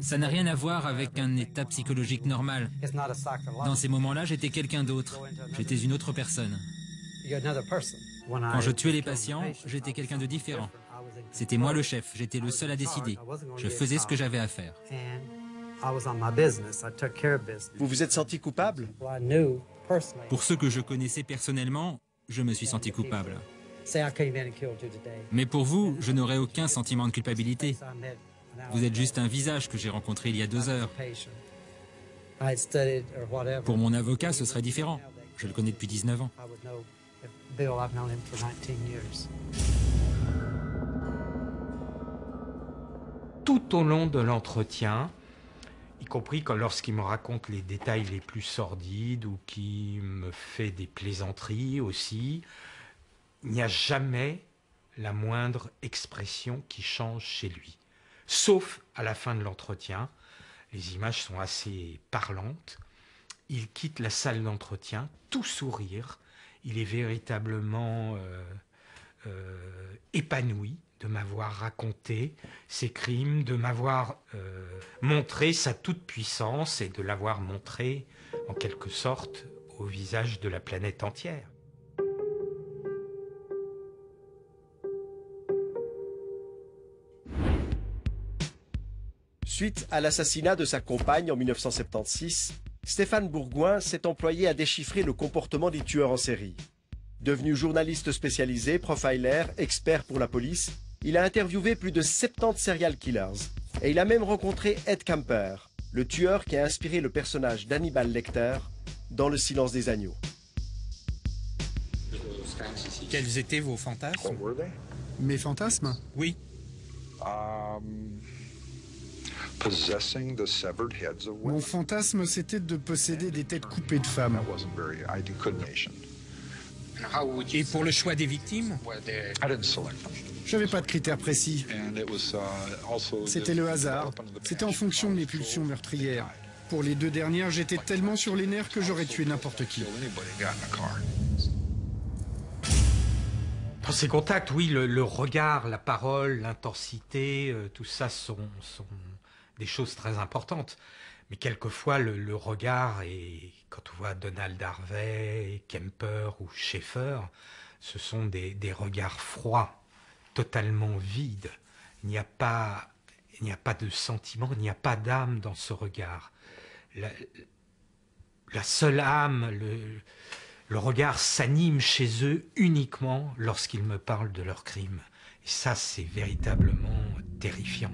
Ça n'a rien à voir avec un état psychologique normal. Dans ces moments-là, j'étais quelqu'un d'autre. J'étais une autre personne. Quand je tuais les patients, j'étais quelqu'un de différent. C'était moi le chef, j'étais le seul à décider. Je faisais ce que j'avais à faire. Vous vous êtes senti coupable? Pour ceux que je connaissais personnellement, je me suis senti coupable. Mais pour vous, je n'aurais aucun sentiment de culpabilité. Vous êtes juste un visage que j'ai rencontré il y a 2 heures. Pour mon avocat, ce serait différent. Je le connais depuis 19 ans. Tout au long de l'entretien, y compris lorsqu'il me raconte les détails les plus sordides ou qu'il me fait des plaisanteries aussi, il n'y a jamais la moindre expression qui change chez lui. Sauf à la fin de l'entretien, les images sont assez parlantes. Il quitte la salle d'entretien, tout sourire. Il est véritablement épanoui de m'avoir raconté ses crimes, de m'avoir montré sa toute-puissance et de l'avoir montré, en quelque sorte, au visage de la planète entière. Suite à l'assassinat de sa compagne en 1976, Stéphane Bourgoin s'est employé à déchiffrer le comportement des tueurs en série. Devenu journaliste spécialisé, profiler, expert pour la police, il a interviewé plus de 70 serial killers. Et il a même rencontré Ed Kemper, le tueur qui a inspiré le personnage d'Hannibal Lecter dans Le Silence des agneaux. Quels étaient vos fantasmes? Mes fantasmes? Oui. Mon fantasme, c'était de posséder des têtes coupées de femmes. Et pour le choix des victimes? Je n'avais pas de critères précis. C'était le hasard. C'était en fonction de mes pulsions meurtrières. Pour les 2 dernières, j'étais tellement sur les nerfs que j'aurais tué n'importe qui. Dans ces contacts, oui, le regard, la parole, l'intensité, tout ça sont des choses très importantes. Mais quelquefois, le regard, et quand on voit Donald Harvey, Kemper ou Schaeffer, ce sont des regards froids, totalement vides. Il n'y a pas de sentiment, il n'y a pas d'âme dans ce regard. La seule âme, le regard s'anime chez eux uniquement lorsqu'ils me parlent de leurs crimes. Et ça, c'est véritablement terrifiant.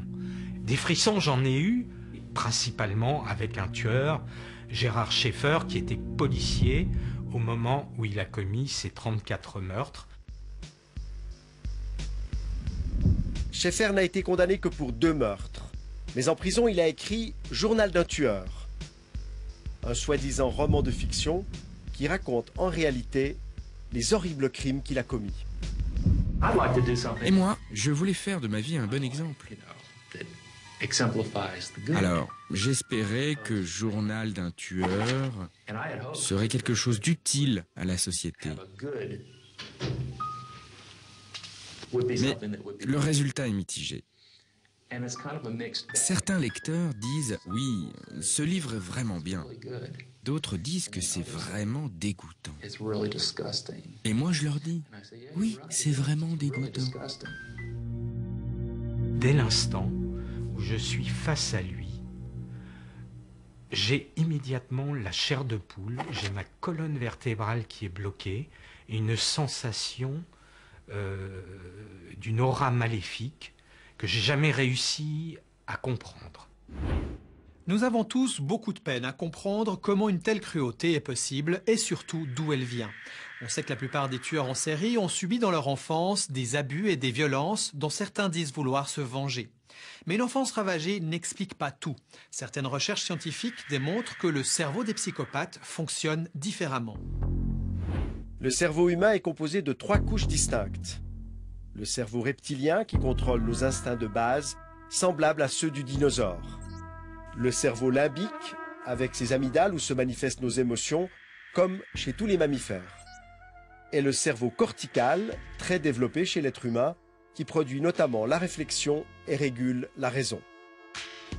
Des frissons, j'en ai eu, principalement avec un tueur, Gérard Schaeffer, qui était policier au moment où il a commis ses 34 meurtres. Schaeffer n'a été condamné que pour 2 meurtres. Mais en prison, il a écrit « Journal d'un tueur », un soi-disant roman de fiction qui raconte en réalité les horribles crimes qu'il a commis. Et moi, je voulais faire de ma vie un bon exemple. Alors, j'espérais que Journal d'un tueur serait quelque chose d'utile à la société. Mais le résultat est mitigé. Certains lecteurs disent « Oui, ce livre est vraiment bien ». D'autres disent que c'est vraiment dégoûtant. Et moi, je leur dis « Oui, c'est vraiment dégoûtant ». Dès l'instant où je suis face à lui, j'ai immédiatement la chair de poule, j'ai ma colonne vertébrale qui est bloquée, et une sensation d'une aura maléfique que j'ai jamais réussi à comprendre. Nous avons tous beaucoup de peine à comprendre comment une telle cruauté est possible et surtout d'où elle vient. On sait que la plupart des tueurs en série ont subi dans leur enfance des abus et des violences dont certains disent vouloir se venger. Mais l'enfance ravagée n'explique pas tout. Certaines recherches scientifiques démontrent que le cerveau des psychopathes fonctionne différemment. Le cerveau humain est composé de 3 couches distinctes. Le cerveau reptilien qui contrôle nos instincts de base, semblables à ceux du dinosaure. Le cerveau limbique, avec ses amygdales où se manifestent nos émotions, comme chez tous les mammifères. Et le cerveau cortical, très développé chez l'être humain, qui produit notamment la réflexion et régule la raison.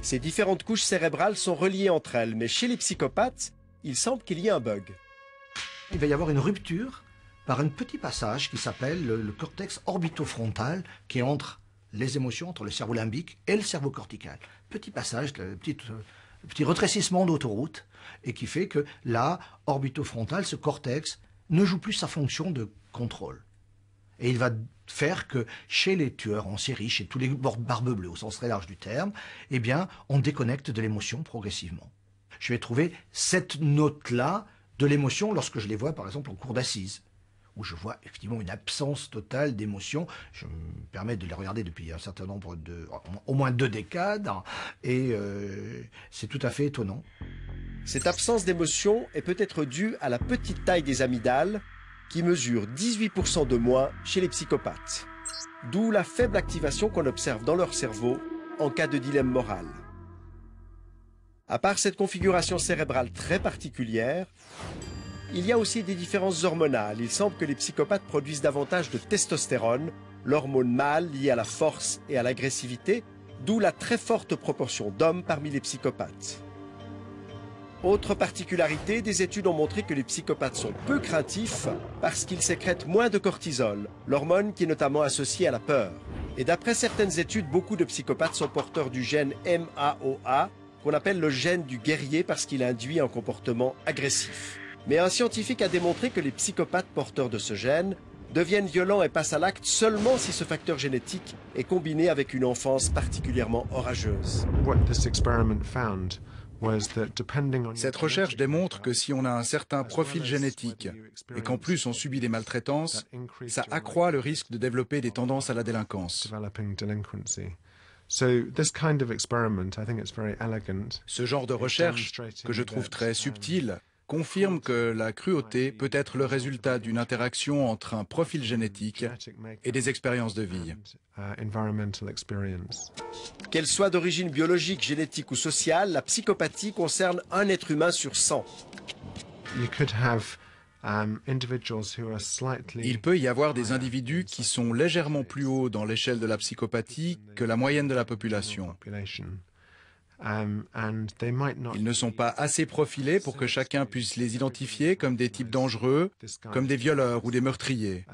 Ces différentes couches cérébrales sont reliées entre elles, mais chez les psychopathes, il semble qu'il y ait un bug. Il va y avoir une rupture par un petit passage qui s'appelle le cortex orbitofrontal, qui est entre les émotions, entre le cerveau limbique et le cerveau cortical. Petit passage, le petit rétrécissement d'autoroute, et qui fait que là, orbitofrontal, ce cortex, ne joue plus sa fonction de contrôle. Et il va faire que chez les tueurs en série, chez tous les barbes bleues, au sens très large du terme, eh bien, on déconnecte de l'émotion progressivement. Je vais trouver cette note-là de l'émotion lorsque je les vois, par exemple, en cour d'assises, où je vois effectivement une absence totale d'émotion. Je me permets de les regarder depuis un certain nombre au moins 2 décades, et c'est tout à fait étonnant. Cette absence d'émotion est peut-être due à la petite taille des amygdales, qui mesurent 18% de moins chez les psychopathes. D'où la faible activation qu'on observe dans leur cerveau en cas de dilemme moral. À part cette configuration cérébrale très particulière, il y a aussi des différences hormonales. Il semble que les psychopathes produisent davantage de testostérone, l'hormone mâle liée à la force et à l'agressivité, d'où la très forte proportion d'hommes parmi les psychopathes. Autre particularité, des études ont montré que les psychopathes sont peu craintifs parce qu'ils sécrètent moins de cortisol, l'hormone qui est notamment associée à la peur. Et d'après certaines études, beaucoup de psychopathes sont porteurs du gène MAOA, qu'on appelle le gène du guerrier parce qu'il induit un comportement agressif. Mais un scientifique a démontré que les psychopathes porteurs de ce gène deviennent violents et passent à l'acte seulement si ce facteur génétique est combiné avec une enfance particulièrement orageuse. Cette recherche démontre que si on a un certain profil génétique et qu'en plus on subit des maltraitances, ça accroît le risque de développer des tendances à la délinquance. Ce genre de recherche, que je trouve très subtil, confirme que la cruauté peut être le résultat d'une interaction entre un profil génétique et des expériences de vie. Qu'elle soit d'origine biologique, génétique ou sociale, la psychopathie concerne un être humain sur 100. Il peut y avoir des individus qui sont légèrement plus hauts dans l'échelle de la psychopathie que la moyenne de la population. Ils ne sont pas assez profilés pour que chacun puisse les identifier comme des types dangereux, comme des violeurs ou des meurtriers.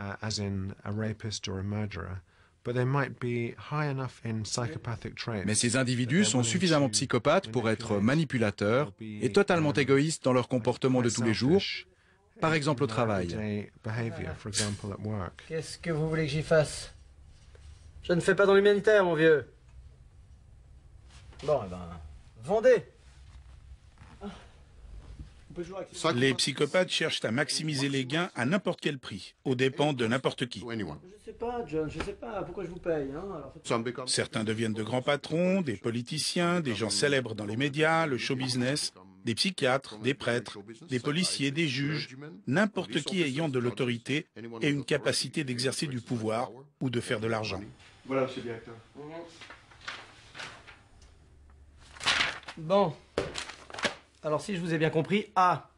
Mais ces individus sont suffisamment psychopathes pour être manipulateurs et totalement égoïstes dans leur comportement de tous les jours, par exemple au travail. Qu'est-ce que vous voulez que j'y fasse? Je ne fais pas dans l'humanitaire, mon vieux. Bon, eh ben, vendez. Les psychopathes cherchent à maximiser les gains à n'importe quel prix, aux dépens de n'importe qui. Je sais pas, John, je sais pas pourquoi je vous paye. Certains deviennent de grands patrons, des politiciens, des gens célèbres dans les médias, le show business, des psychiatres, des prêtres, des policiers, des juges, n'importe qui ayant de l'autorité et une capacité d'exercer du pouvoir ou de faire de l'argent. Voilà, monsieur le directeur. Bon. Alors si je vous ai bien compris, A,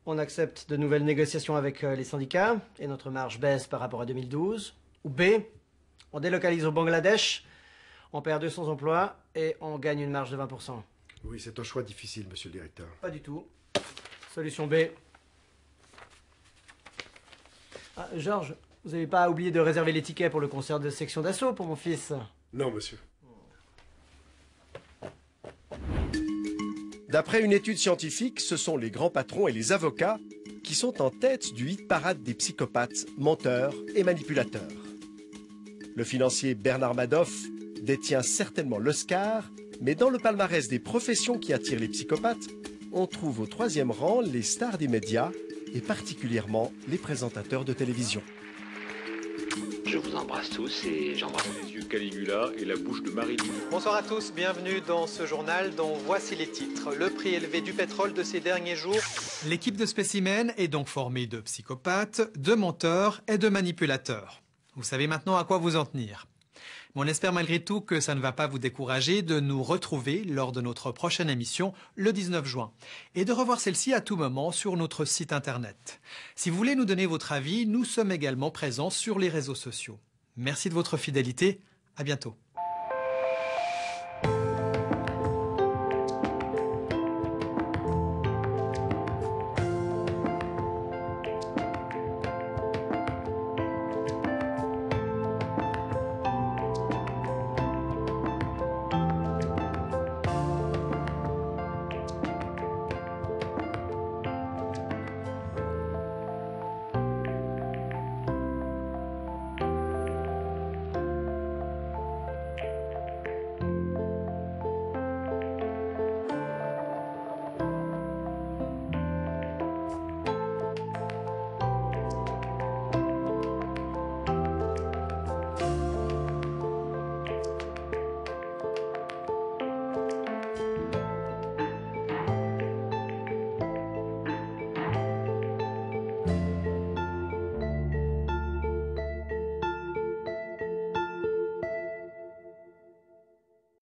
on accepte de nouvelles négociations avec les syndicats et notre marge baisse par rapport à 2012. Ou B, on délocalise au Bangladesh, on perd 200 emplois et on gagne une marge de 20%. Oui, c'est un choix difficile, monsieur le directeur. Pas du tout. Solution B. Ah, Georges, vous n'avez pas oublié de réserver les tickets pour le concert de section d'assaut pour mon fils? Non, monsieur. D'après une étude scientifique, ce sont les grands patrons et les avocats qui sont en tête du hit-parade des psychopathes, menteurs et manipulateurs. Le financier Bernard Madoff détient certainement l'Oscar, mais dans le palmarès des professions qui attirent les psychopathes, on trouve au 3e rang les stars des médias et particulièrement les présentateurs de télévision. Je vous embrasse tous et j'embrasse les yeux de Caligula et la bouche de Marilyn. Bonsoir à tous, bienvenue dans ce journal dont voici les titres. Le prix élevé du pétrole de ces derniers jours. L'équipe de spécimens est donc formée de psychopathes, de menteurs et de manipulateurs. Vous savez maintenant à quoi vous en tenir. Mais on espère malgré tout que ça ne va pas vous décourager de nous retrouver lors de notre prochaine émission le 19 juin et de revoir celle-ci à tout moment sur notre site internet. Si vous voulez nous donner votre avis, nous sommes également présents sur les réseaux sociaux. Merci de votre fidélité, à bientôt.